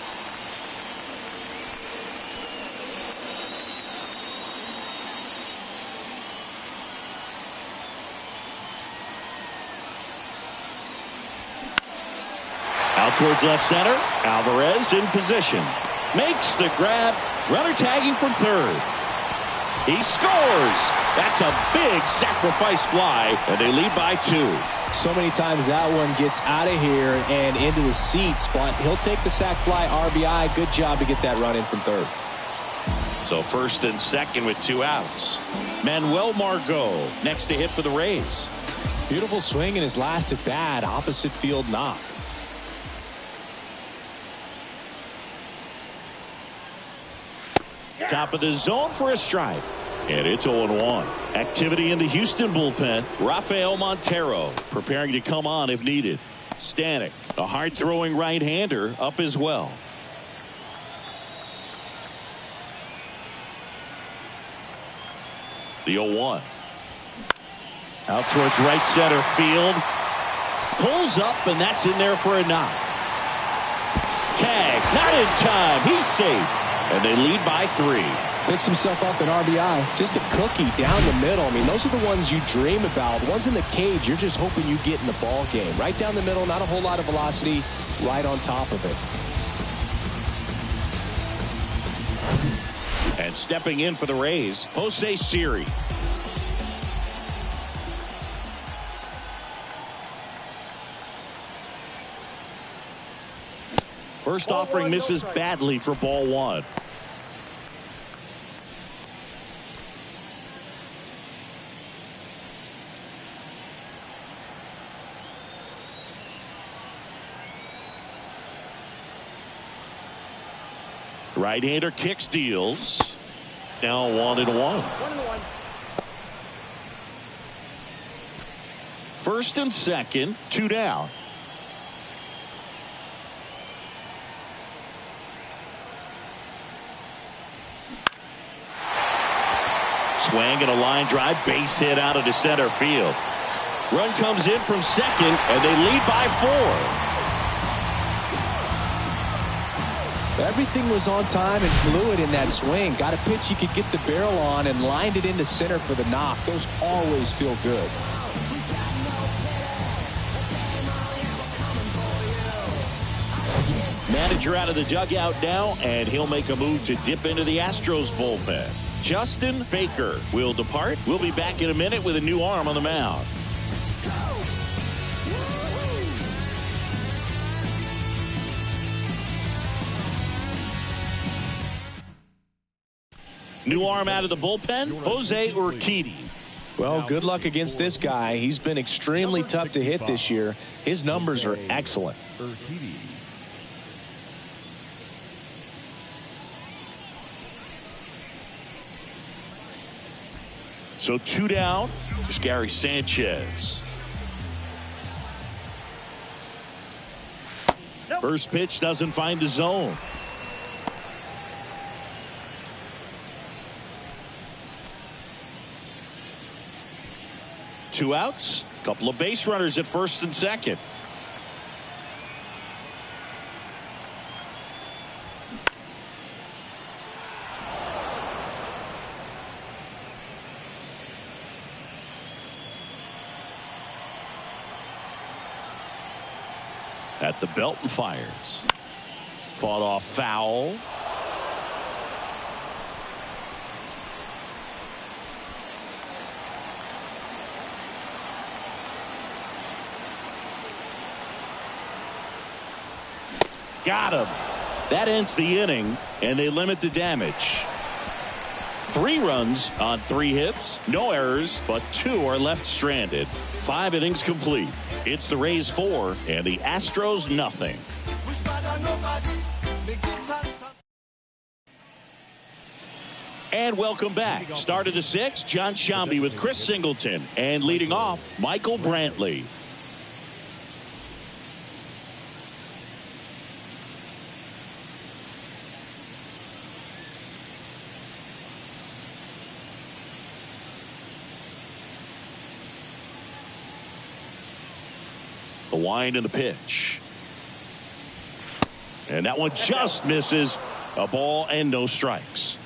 Out towards left center. Alvarez in position. Makes the grab. Runner tagging from third. He scores. That's a big sacrifice fly, and they lead by 2. So many times that one gets out of here and into the seats, but he'll take the sac fly RBI. Good job to get that run in from third. So first and second with 2 outs. Manuel Margot next to hit for the Rays. Beautiful swing in his last at bat. Opposite field knock. Top of the zone for a strike. And it's 0-1. Activity in the Houston bullpen. Rafael Montero preparing to come on if needed. Stanek, a hard-throwing right-hander, up as well. The 0-1. Out towards right center field. Pulls up, and that's in there for a knock. Tag, not in time. He's safe. And they lead by 3. Picks himself up an RBI. Just a cookie down the middle. I mean, those are the ones you dream about. Ones in the cage, you're just hoping you get in the ball game. Right down the middle, not a whole lot of velocity. Right on top of it. And stepping in for the Rays, Jose Siri. First offering misses badly for ball 1. Right-hander kicks, deals. Now 1-1. First and second, 2 down. Swing and a line drive, base hit out of the center field. Run comes in from second, and they lead by 4. Everything was on time and fluid in that swing. Got a pitch he could get the barrel on and lined it into center for the knock. Those always feel good. Manager out of the dugout now, and he'll make a move to dip into the Astros bullpen. Justin Baker will depart. We'll be back in a minute with a new arm on the mound. New arm out of the bullpen, Jose Urquidy. Well, good luck against this guy. He's been extremely tough to hit this year. His numbers are excellent. So 2 down, it's Gary Sanchez. First pitch doesn't find the zone. Two outs, couple of base runners at first and second. At the belt and fires. Fought off foul. Got him. That ends the inning, and they limit the damage. 3 runs on 3 hits, no errors, but 2 are left stranded. 5 innings complete. It's the Rays 4 and the Astros nothing. And welcome back. Start of the 6th, John Sciambi with Chris Singleton, and leading off, Michael Brantley. The wind and the pitch. And that one just misses. A ball and no strikes.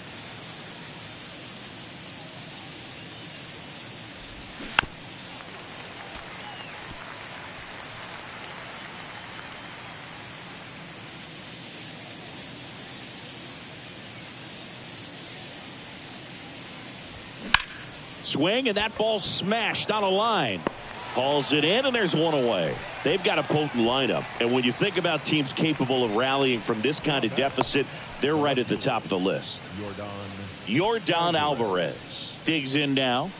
Swing, and that ball smashed on a line. Hauls it in, and there's one away. They've got a potent lineup. And when you think about teams capable of rallying from this kind of deficit, they're right at the top of the list. Yordan Alvarez digs in now.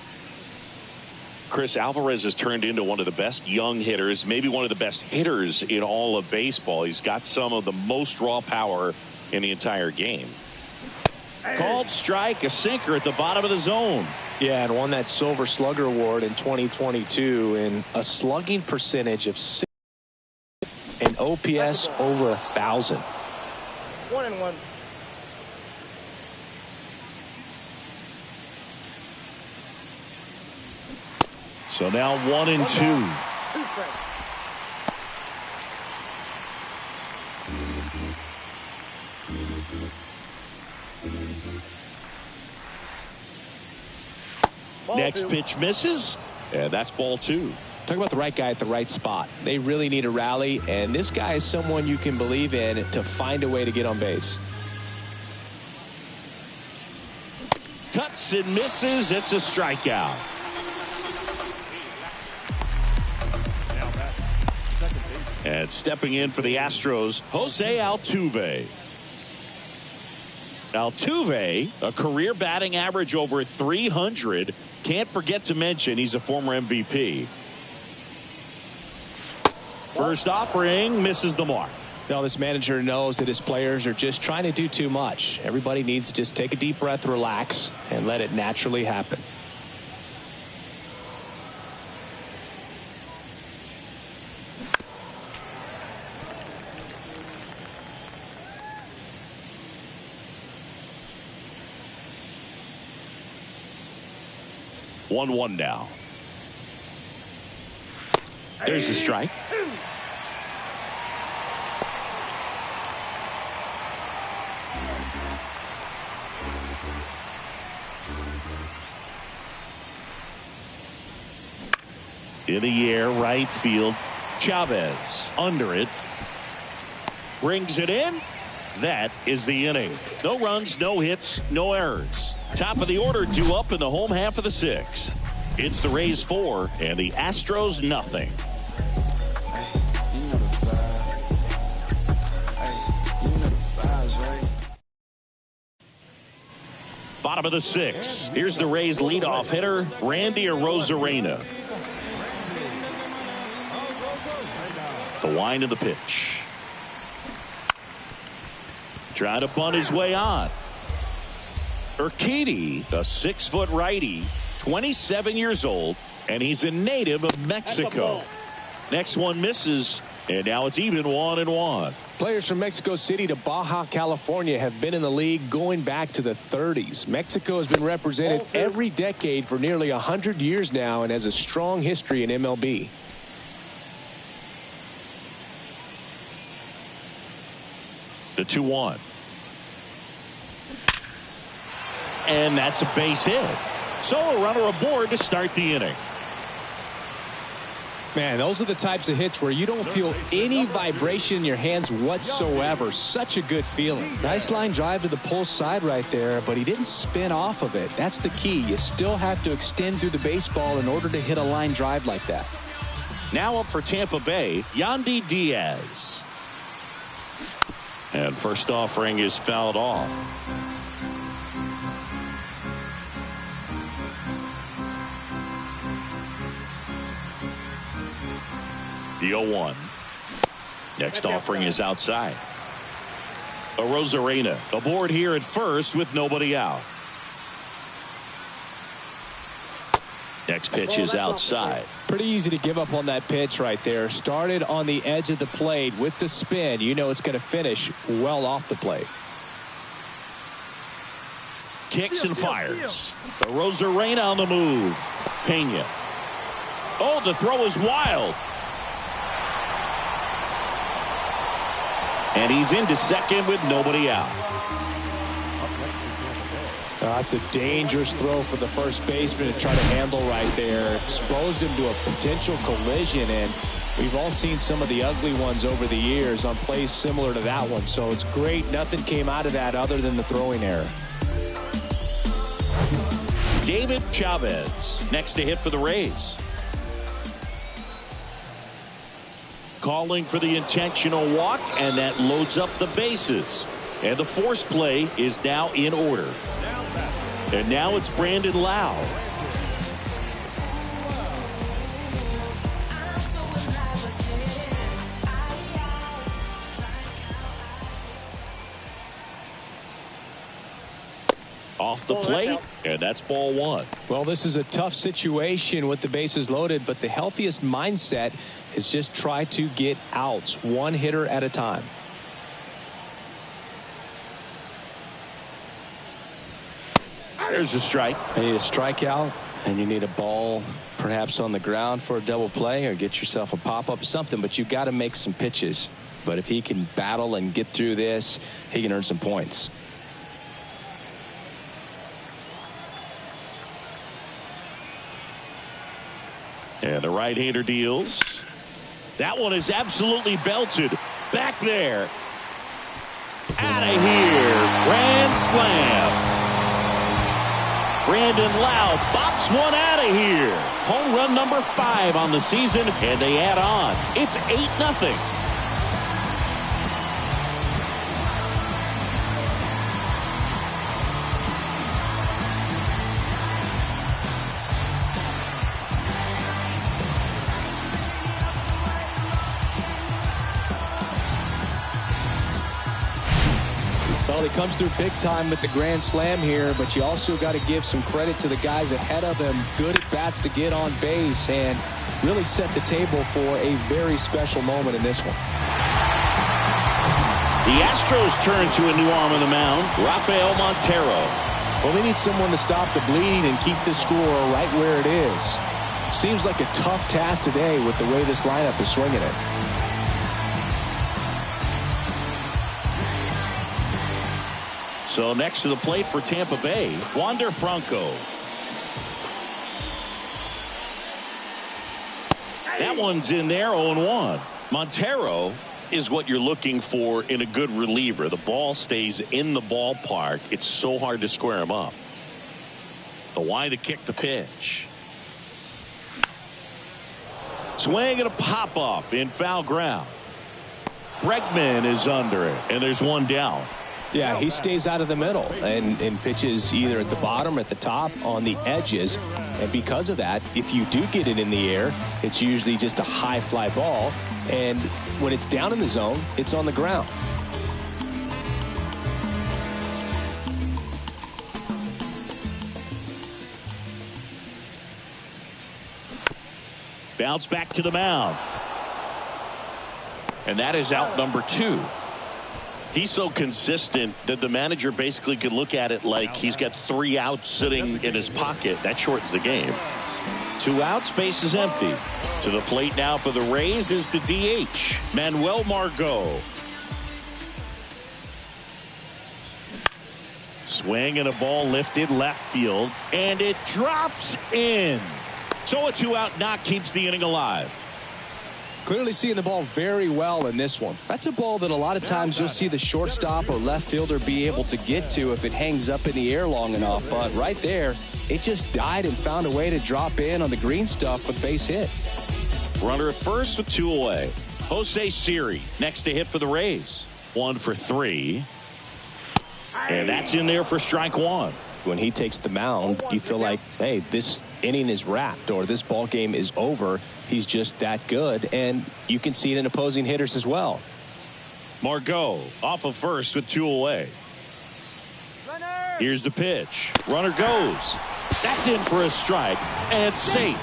Chris, Alvarez has turned into one of the best young hitters, maybe one of the best hitters in all of baseball. He's got some of the most raw power in the entire game. Called strike, a sinker at the bottom of the zone. Yeah, and won that Silver Slugger Award in 2022 in a slugging percentage of 6 and OPS over 1,000. 1-1. So now 1-2. 2 strikes. Next pitch misses, and that's ball 2. Talk about the right guy at the right spot. They really need a rally, and this guy is someone you can believe in to find a way to get on base. Cuts and misses. It's a strikeout. And stepping in for the Astros, Jose Altuve. Altuve, a career batting average over 300. Can't forget to mention he's a former MVP. First offering misses the mark. Now this manager knows that his players are just trying to do too much. Everybody needs to just take a deep breath, relax, and let it naturally happen. One now. There's the strike. In the air, right field. Chavez under it. Brings it in. That is the inning. No runs, no hits, no errors. Top of the order due up in the home half of the 6th. It's the Rays 4 and the Astros nothing. Bottom of the 6th. Here's the Rays leadoff hitter, Randy Arozarena. The wind of the pitch. Trying to bunt his way on. Urquidy, the 6-foot righty, 27 years old, and he's a native of Mexico. Next one misses, and now it's even 1-1. Players from Mexico City to Baja California have been in the league going back to the 30s. Mexico has been represented every decade for nearly 100 years now and has a strong history in MLB. The 2-1. And that's a base hit. So a runner aboard to start the inning. Man, those are the types of hits where you don't feel any vibration in your hands whatsoever. Such a good feeling. Nice line drive to the pull side right there, but he didn't spin off of it. That's the key. You still have to extend through the baseball in order to hit a line drive like that. Now up for Tampa Bay, Yandy Diaz. And first offering is fouled off. The 0-1. Next offering is outside. Arozarena aboard here at first with nobody out. Next pitch is outside. Pretty easy to give up on that pitch right there. Started on the edge of the plate with the spin. You know it's going to finish well off the plate. Kicks and fires. Arozarena on the move. Pena. Oh, the throw is wild. And he's into second with nobody out. That's a dangerous throw for the first baseman to try to handle right there. Exposed him to a potential collision, and we've all seen some of the ugly ones over the years on plays similar to that one. So it's great. Nothing came out of that other than the throwing error. David Chavez next to hit for the Rays. Calling for the intentional walk, and that loads up the bases. And the force play is now in order. And now it's Brandon Lau. Off the plate, and that's ball one. Well, this is a tough situation with the bases loaded, but the healthiest mindset is just try to get outs, one hitter at a time. There's a strike. You need a strikeout, and you need a ball perhaps on the ground for a double play, or get yourself a pop-up, something, but you've got to make some pitches. But if he can battle and get through this, he can earn some points. And the right-hander deals. That one is absolutely belted. Back there. Out of here. Grand slam. Brandon Lau bops one out of here. Home run number 5 on the season, and they add on. It's 8-0. Well, he comes through big time with the grand slam here, but you also got to give some credit to the guys ahead of him. Good at bats to get on base and really set the table for a very special moment in this one. The Astros turn to a new arm on the mound, Rafael Montero. Well, they need someone to stop the bleed and keep the score right where it is. Seems like a tough task today with the way this lineup is swinging it. So next to the plate for Tampa Bay, Wander Franco. That one's in there, 0-1. Montero is what you're looking for in a good reliever. The ball stays in the ballpark. It's so hard to square him up. The why to kick the pitch. Swing and a pop-up in foul ground. Bregman is under it, and there's one down. Yeah, he stays out of the middle and pitches either at the bottom or at the top on the edges. And because of that, if you do get it in the air, it's usually just a high fly ball. And when it's down in the zone, it's on the ground. Bounce back to the mound. And that is out number 2. He's so consistent that the manager basically could look at it like he's got 3 outs sitting in his pocket. That shortens the game. 2 outs, base is empty. To the plate now for the Rays is the DH, Manuel Margot. Swing and a ball lifted left field, and it drops in. So a 2-out knock keeps the inning alive. Clearly seeing the ball very well in this one. That's a ball that a lot of times you'll see the shortstop or left fielder be able to get to if it hangs up in the air long enough. But right there, it just died and found a way to drop in on the green stuff with base hit. Runner at first with 2 away. Jose Siri next to hit for the Rays. 1 for 3. And that's in there for strike 1. When he takes the mound, you feel like, hey, this inning is wrapped or this ball game is over. He's just that good, and you can see it in opposing hitters as well. Margot off of first with 2 away. Here's the pitch. Runner goes. That's in for a strike and safe.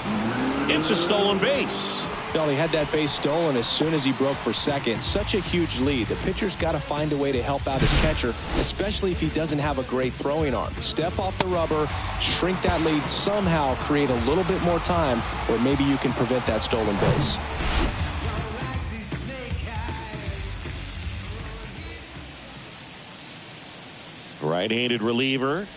It's a stolen base. Well, he had that base stolen as soon as he broke for second. Such a huge lead. The pitcher's got to find a way to help out his catcher, especially if he doesn't have a great throwing arm. Step off the rubber, shrink that lead, somehow create a little bit more time, or maybe you can prevent that stolen base. Right-handed reliever.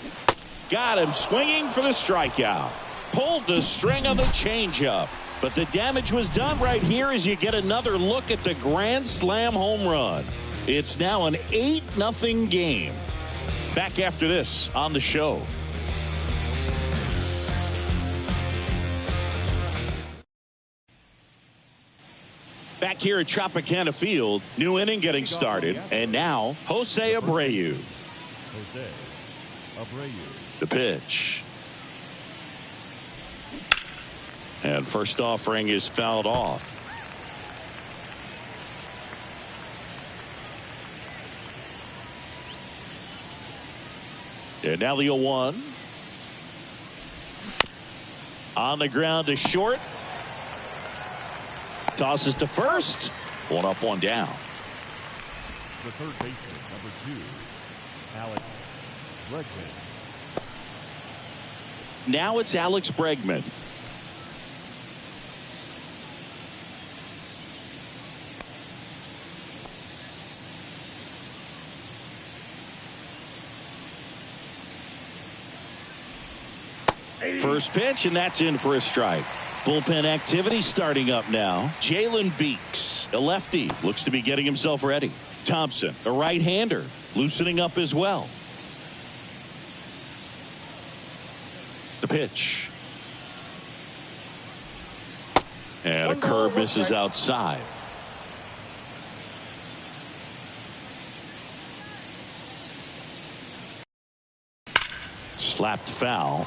Got him swinging for the strikeout. Pulled the string on the changeup. But the damage was done right here as you get another look at the grand slam home run. It's now an 8-0 game. Back after this on the show. Back here at Tropicana Field, new inning getting started, and now Jose Abreu. Jose Abreu. The pitch. And first offering is fouled off. And now the 0-1. On the ground to short. Tosses to first. One up, one down. The third baseman, number 2, Alex Bregman. Now it's Alex Bregman. First pitch, and that's in for a strike. Bullpen activity starting up now. Jalen Beeks, a lefty, looks to be getting himself ready. Thompson, a right-hander, loosening up as well. The pitch. And a curve misses outside. Slapped foul.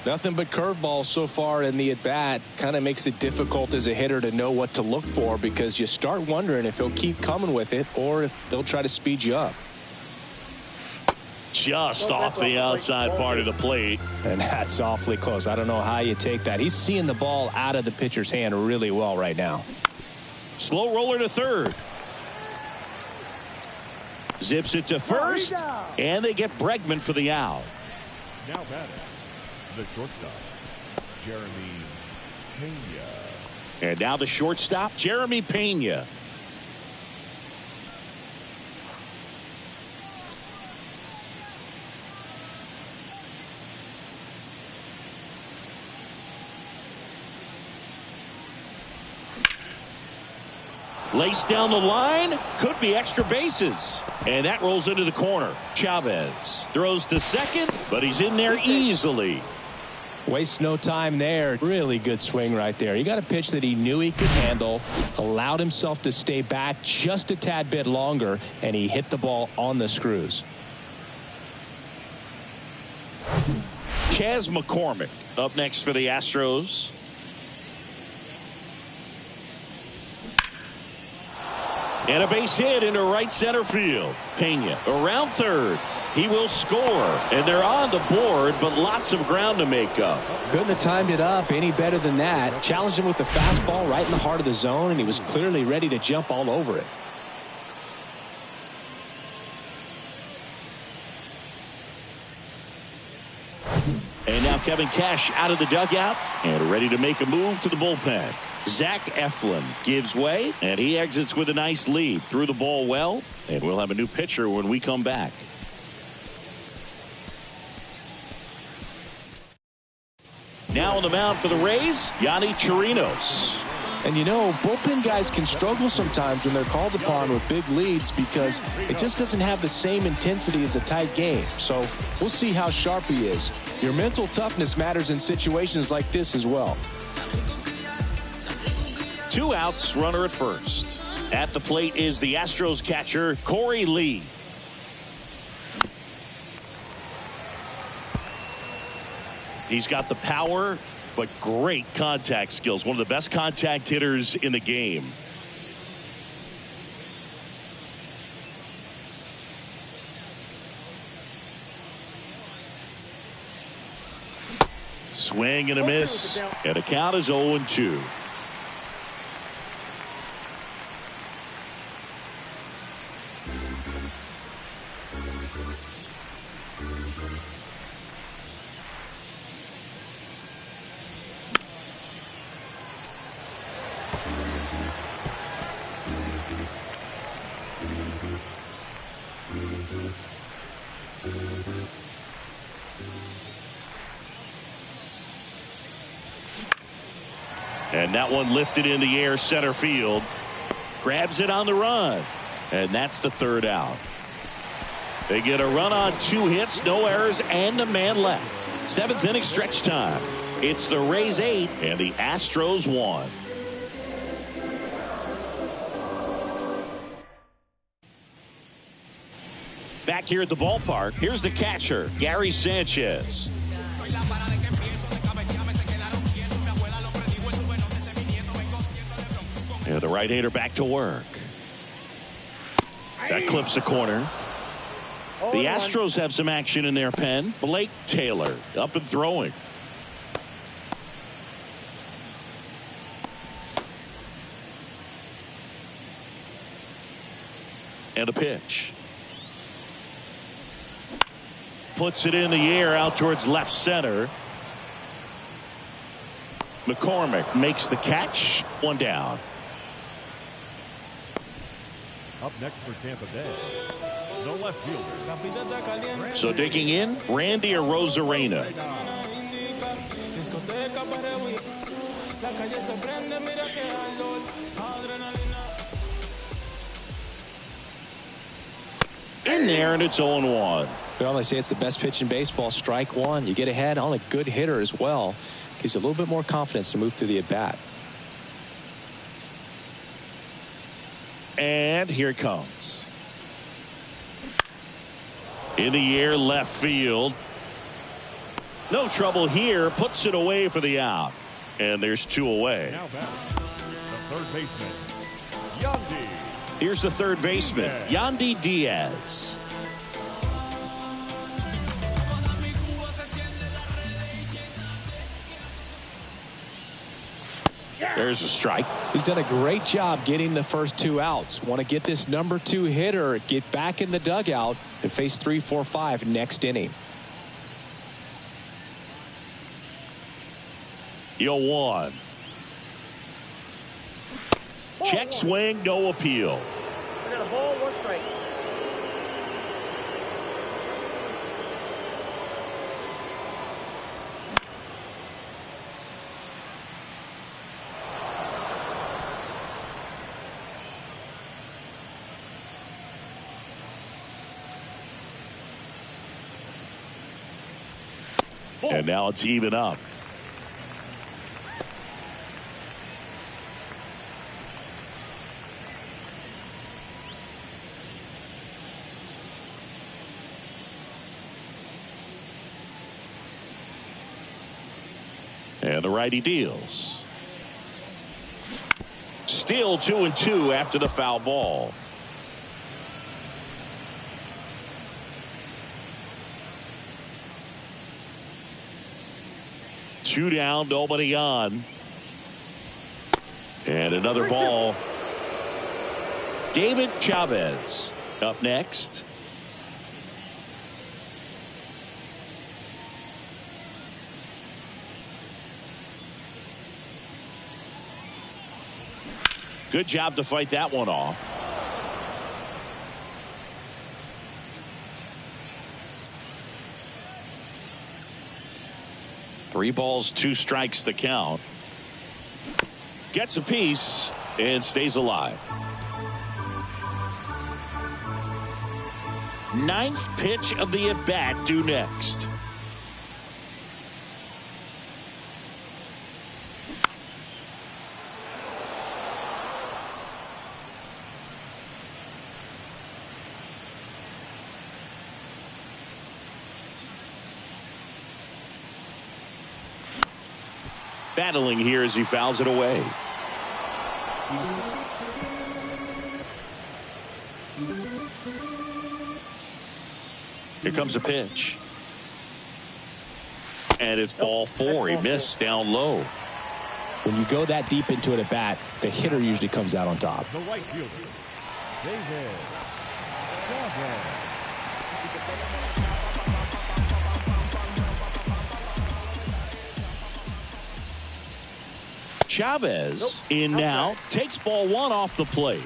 Nothing but curveballs so far in the at-bat. Kind of makes it difficult as a hitter to know what to look for, because you start wondering if he'll keep coming with it or if they'll try to speed you up. Just off the outside part of the plate. And that's awfully close. I don't know how you take that. He's seeing the ball out of the pitcher's hand really well right now. Slow roller to third. Zips it to first. And they get Bregman for the out. Now batting, the shortstop, Jeremy Pena. And now the shortstop, Jeremy Pena. Laced down the line, could be extra bases. And that rolls into the corner. Chavez throws to second, but he's in there easily. Wastes no time there. Really good swing right there. He got a pitch that he knew he could handle, allowed himself to stay back just a tad bit longer, and he hit the ball on the screws. Chas McCormick up next for the Astros. And a base hit into right center field. Pena around third. He will score. And they're on the board, but lots of ground to make up. Couldn't have timed it up any better than that. Challenged him with the fastball right in the heart of the zone, and he was clearly ready to jump all over it. And now Kevin Cash out of the dugout and ready to make a move to the bullpen. Zach Eflin gives way, and he exits with a nice lead. Threw the ball well, and we'll have a new pitcher when we come back. Now on the mound for the Rays, Yonny Chirinos. And you know, bullpen guys can struggle sometimes when they're called upon with big leads because it just doesn't have the same intensity as a tight game. So we'll see how sharp he is. Your mental toughness matters in situations like this as well. 2 outs, runner at first. At the plate is the Astros catcher, Corey Lee. He's got the power, but great contact skills. One of the best contact hitters in the game. Swing and a miss. And the count is 0-2. And that one lifted in the air center field. Grabs it on the run. And that's the 3rd out. They get a run on 2 hits, no errors, and a man left. 7th inning stretch time. It's the Rays 8 and the Astros 1. here at the ballpark. Here's the catcher, Gary Sanchez. And the right-hander back to work. That clips the corner. The Astros have some action in their pen. Blake Taylor up and throwing. And a pitch. Puts it in the air out towards left center. McCormick makes the catch. One down. Up next for Tampa Bay, the left fielder. So digging in, Randy Arozarena. In there, and it's 0-1. Well, they say it's the best pitch in baseball. Strike one. You get ahead on a good hitter as well. Gives you a little bit more confidence to move through the at-bat. And here it comes. In the air, left field. No trouble here. Puts it away for the out. And there's 2 away. Now back, the third baseman, Yandy. Here's the third baseman, Yandy Diaz. There's a strike. He's done a great job getting the first 2 outs. Want to get this number 2 hitter, get back in the dugout, and face 3, 4, 5 next inning. 0-1. Check swing, no appeal. I got a ball, 1 strike. And now it's even up. And the righty deals. Still 2-2 after the foul ball. Two down, nobody on. And another ball. David Chavez up next. Good job to fight that one off. Three balls, 2 strikes the count. Gets a piece and stays alive. 9th pitch of the at-bat due next. Battling here as he fouls it away. Here comes a pitch. And it's ball 4. He missed down low. When you go that deep into it at bat, the hitter usually comes out on top. The right fielder, David Chavez. Chavez in now, takes ball 1 off the plate.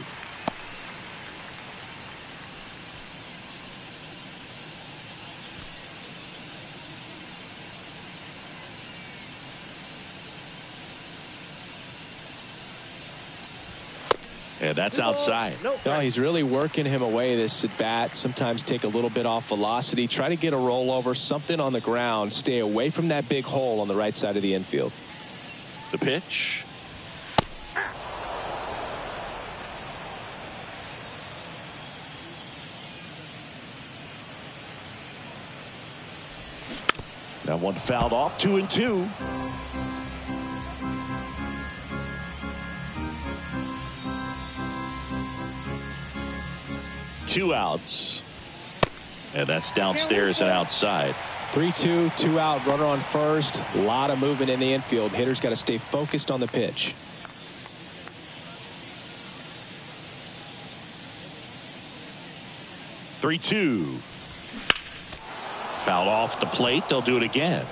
And that's outside. No, he's really working him away this at bat. Sometimes take a little bit off velocity. Try to get a rollover, something on the ground. Stay away from that big hole on the right side of the infield. The pitch. That one fouled off. 2-2. Two outs. And that's downstairs and outside. 3-2, 2 out, runner on first. A lot of movement in the infield. Hitter's got to stay focused on the pitch. Three-two. Fouled off the plate. They'll do it again.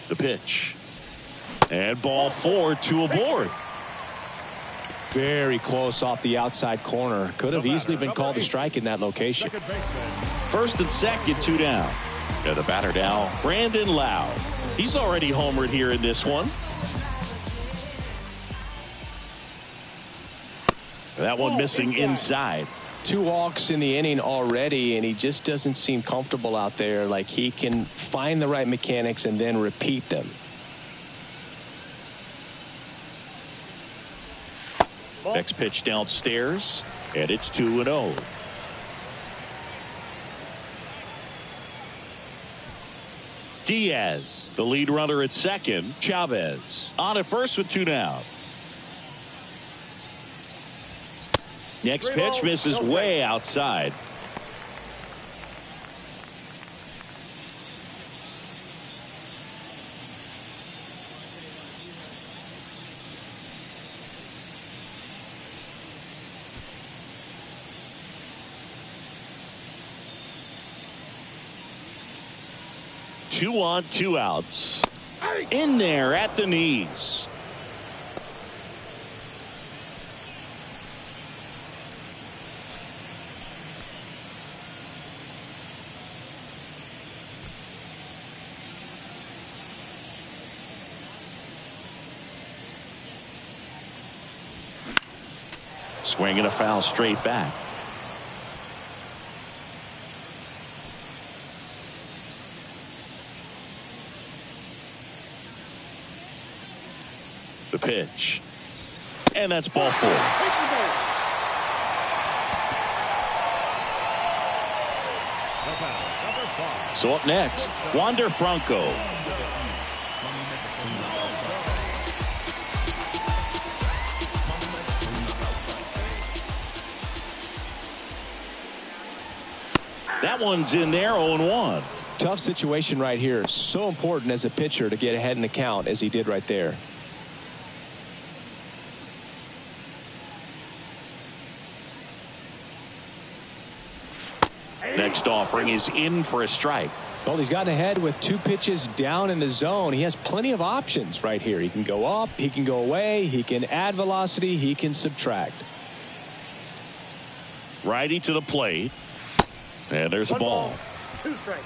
The pitch. And ball 4, 2 aboard. Very close off the outside corner. Could have easily been called a strike in that location. First and second, 2 down. And the batter now, Brandon Lau. He's already homered here in this one. That one missing inside. 2 walks in the inning already, and he just doesn't seem comfortable out there. Like he can find the right mechanics and then repeat them. Next pitch downstairs, and it's 2-0. Diaz, the lead runner at second. Chavez on at first with 2 down. Next pitch misses way outside. Two on, 2 outs. In there at the knees. Swinging a foul straight back. The pitch. And that's ball 4. So up next, Wander Franco. That one's in there, 0-1. Tough situation right here. So important as a pitcher to get ahead in the count as he did right there. Next offering is in for a strike. Well, he's gotten ahead with 2 pitches down in the zone. He has plenty of options right here. He can go up, he can go away, he can add velocity, he can subtract. Righty to the plate. And there's a ball. 2 strikes.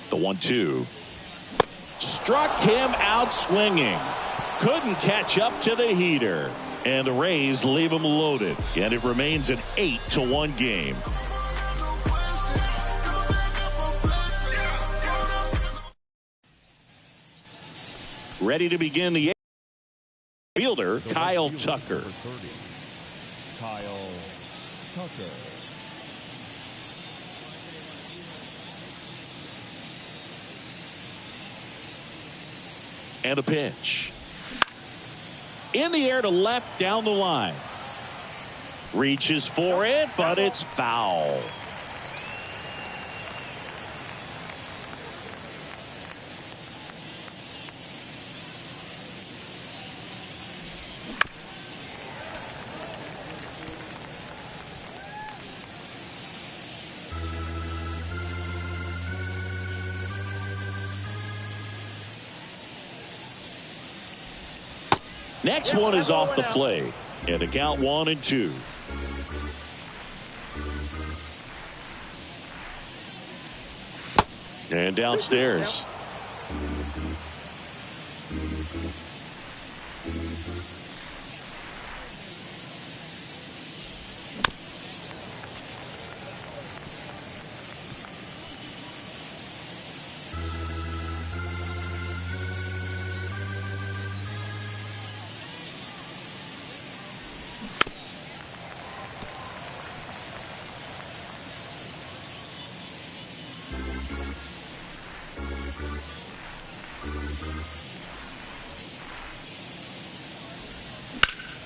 The 1-2. Struck him out swinging. Couldn't catch up to the heater. And the Rays leave him loaded. And it remains an 8-1 game. Ready to begin the 8th. Fielder, Kyle Tucker. Kyle Tucker. And a pitch. In the air to left down the line. Reaches for it, but it's foul. Next one is off the play. And a count 1-2. And downstairs.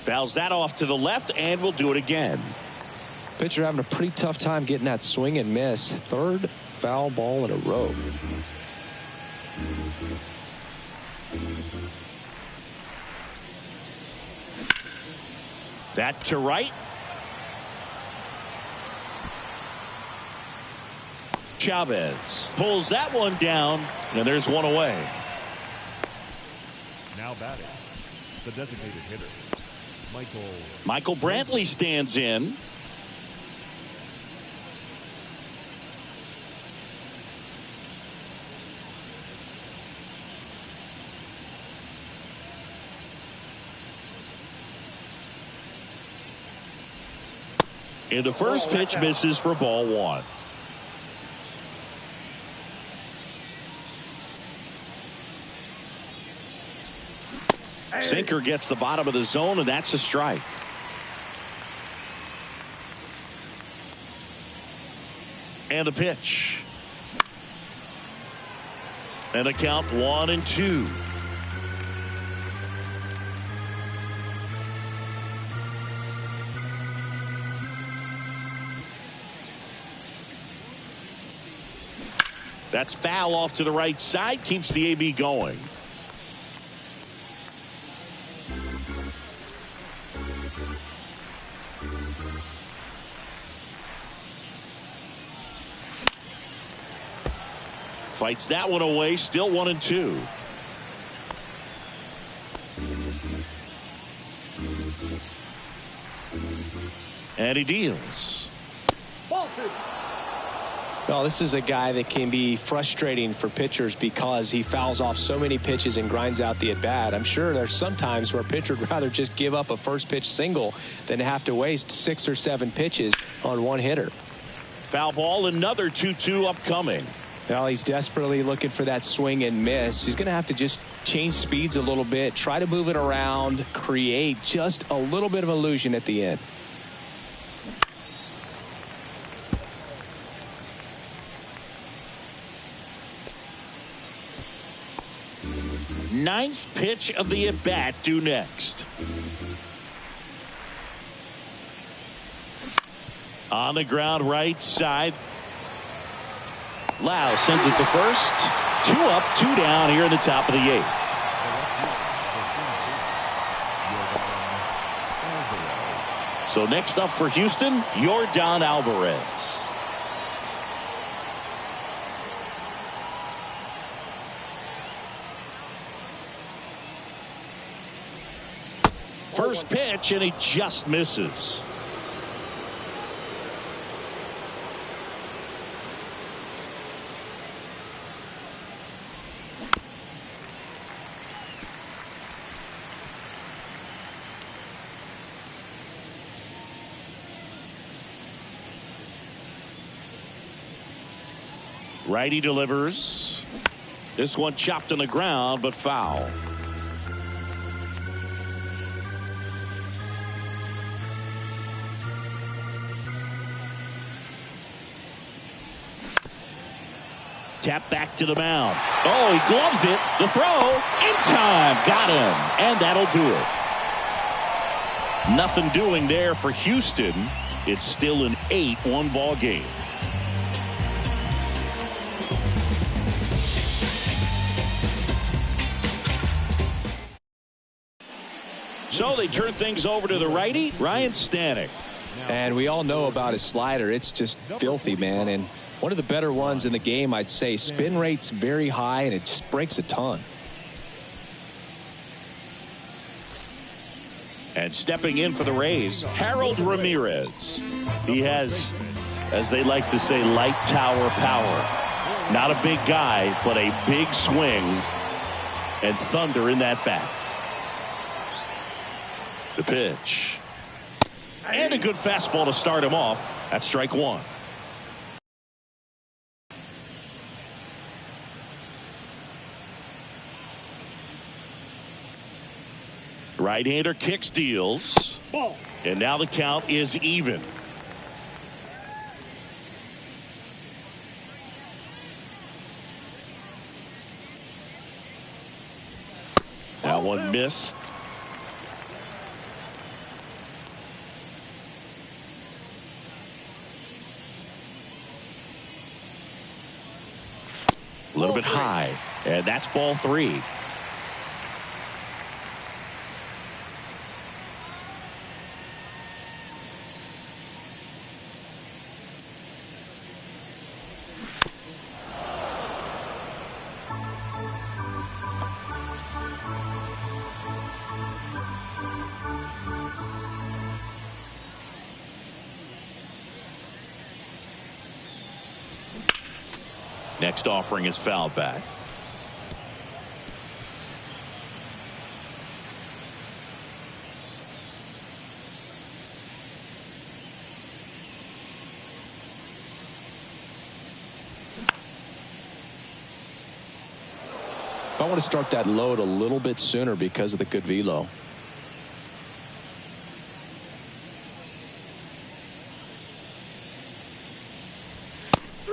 Fouls that off to the left, and will do it again. Pitcher having a pretty tough time getting that swing and miss. Third foul ball in a row. That to right. Chavez pulls that one down, and there's one away. Now batting, the designated hitter, Michael Brantley stands in. And the first pitch misses for ball one. Sinker gets the bottom of the zone, and that's a strike. And the pitch. And a count 1-2. That's foul off to the right side, keeps the AB going. Fights that one away, still 1-2. And he deals. Well, this is a guy that can be frustrating for pitchers because he fouls off so many pitches and grinds out the at-bat. I'm sure there's some times where a pitcher would rather just give up a first pitch single than have to waste 6 or 7 pitches on one hitter. Foul ball, another 2-2 upcoming. Well, he's desperately looking for that swing and miss. He's going to have to just change speeds a little bit, try to move it around, create just a little bit of illusion at the end. Ninth pitch of the at-bat due next. On the ground right side. Lau sends it to first. 2 up, 2 down here in the top of the 8th. So next up for Houston, Yordan Alvarez. First pitch, and he just misses. Righty delivers. This one chopped on the ground, but foul. Tap back to the mound. Oh, he gloves it. The throw in time. Got him. And that'll do it. Nothing doing there for Houston. It's still an 8-1 ball game. So they turn things over to the righty, Ryan Stanek. And we all know about his slider. It's just filthy, man. And one of the better ones in the game, I'd say. Spin rate's very high, and it just breaks a ton. And stepping in for the Rays, Harold Ramirez. He has, as they like to say, light tower power. Not a big guy, but a big swing and thunder in that bat. The pitch. And a good fastball to start him off. That's strike 1. Right-hander kicks, deals. And now the count is even. That one missed. A little bit high, and that's ball 3. Next offering is fouled back. I want to start that load a little bit sooner because of the good velo.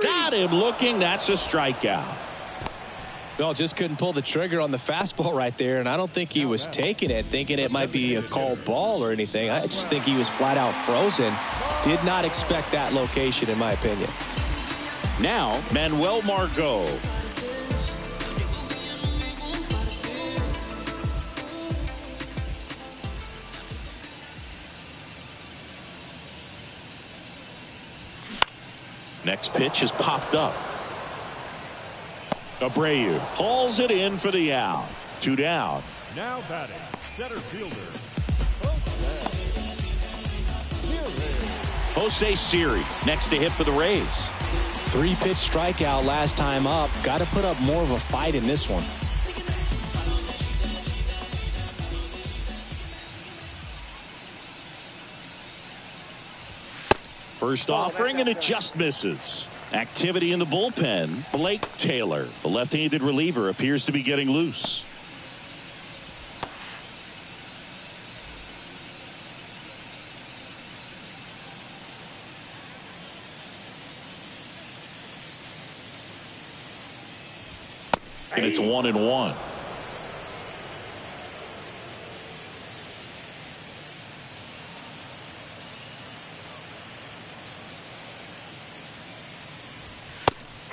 Got him looking. That's a strikeout. Well, just couldn't pull the trigger on the fastball right there, and I don't think he was taking it thinking it might be a called ball or anything. I just think he was flat out frozen. Did not expect that location, in my opinion. Now, Manuel Margot. Next pitch is popped up. Abreu hauls it in for the out. 2 down. Now batting, center fielder, Jose Siri next to hit for the Rays. 3-pitch strikeout last time up. Got to put up more of a fight in this one. First offering, and it just misses. Activity in the bullpen. Blake Taylor, the left-handed reliever, appears to be getting loose. And it's 1-1.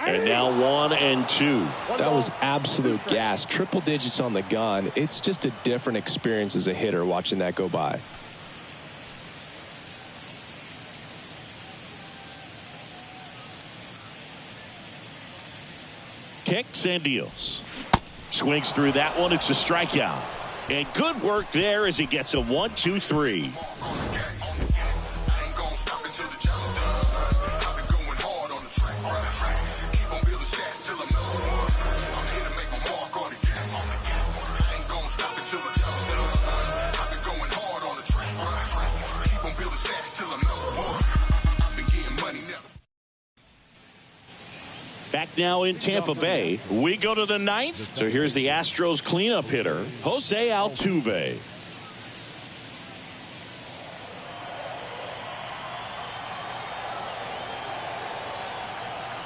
And now 1-2. That was absolute gas. Triple digits on the gun. It's just a different experience as a hitter watching that go by. Kicks and deals. Swings through that one. It's a strikeout. And good work there as he gets a 1-2-3. Back now in Tampa Bay. We go to the 9th. So here's the Astros cleanup hitter, Jose Altuve.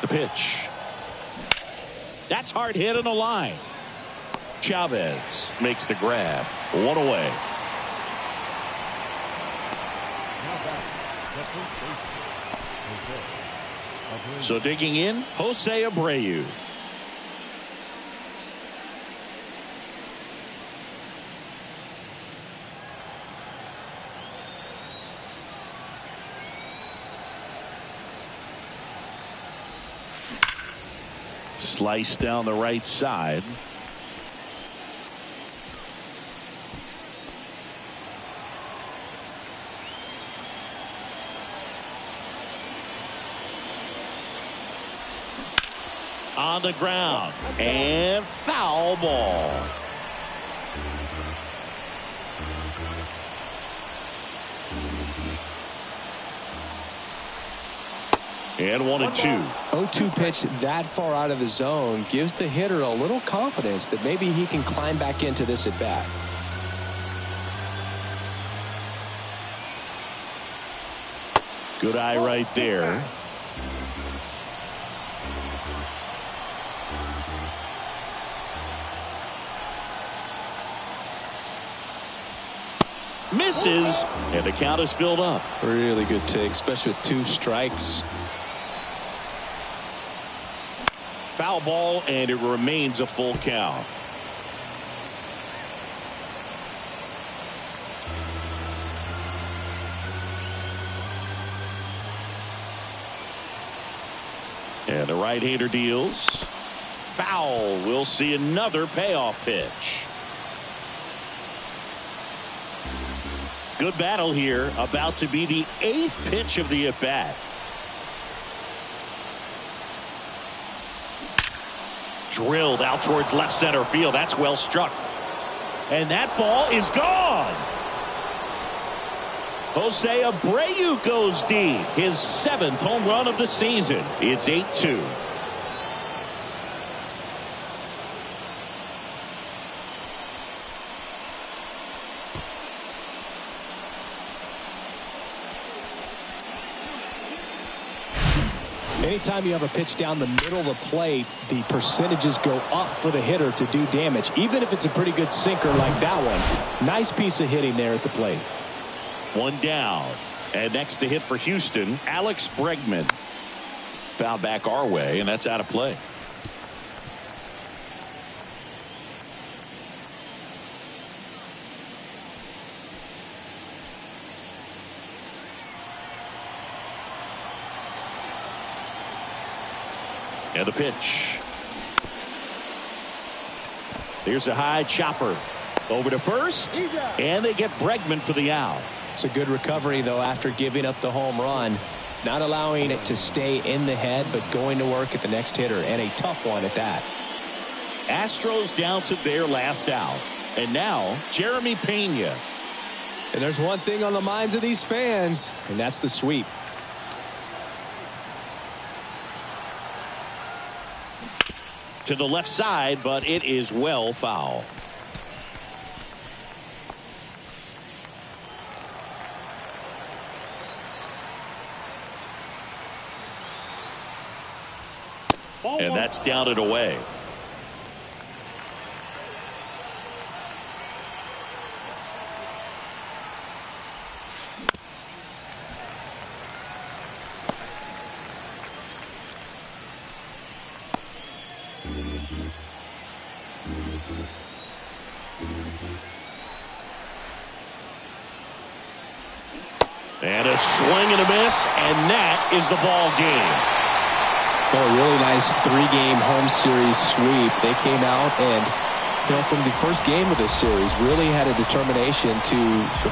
The pitch. That's hard hit in the line. Chavez makes the grab. 1 away. So digging in, Jose Abreu. Slice down the right side. On the ground and foul ball. And 1-2. 0-2 pitch that far out of the zone gives the hitter a little confidence that maybe he can climb back into this at bat. Good eye right there. Misses, and the count is filled up. Really good take, especially with 2 strikes. Foul ball, and it remains a full count. And the right-hander deals. Foul. We'll see another payoff pitch. Good battle here. About to be the 8th pitch of the at-bat. Drilled out towards left center field. That's well struck. And that ball is gone. Jose Abreu goes deep. His 7th home run of the season. It's 8-2. Anytime you have a pitch down the middle of the plate, the percentages go up for the hitter to do damage, even if it's a pretty good sinker like that one. Nice piece of hitting there at the plate. One down. And next to hit for Houston, Alex Bregman. Foul back our way, and that's out of play. And the pitch. Here's a high chopper. Over to first. And they get Bregman for the out. It's a good recovery, though, after giving up the home run. Not allowing it to stay in the head, but going to work at the next hitter. And a tough one at that. Astros down to their last out. And now, Jeremy Pena. And there's one thing on the minds of these fans. And that's the sweep. To the left side, but it is well foul. And that's down and away. And a swing and a miss, and that is the ball game. Well, a really nice 3-game home series sweep. They came out and, from the first game of this series, really had a determination to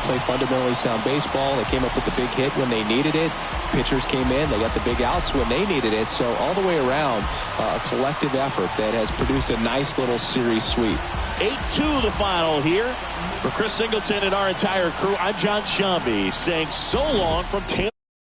play fundamentally sound baseball. They came up with the big hit when they needed it. Pitchers came in. They got the big outs when they needed it. So all the way around, a collective effort that has produced a nice little series sweep. 8-2 the final here. For Chris Singleton and our entire crew, I'm John Shambi saying so long from Tampa.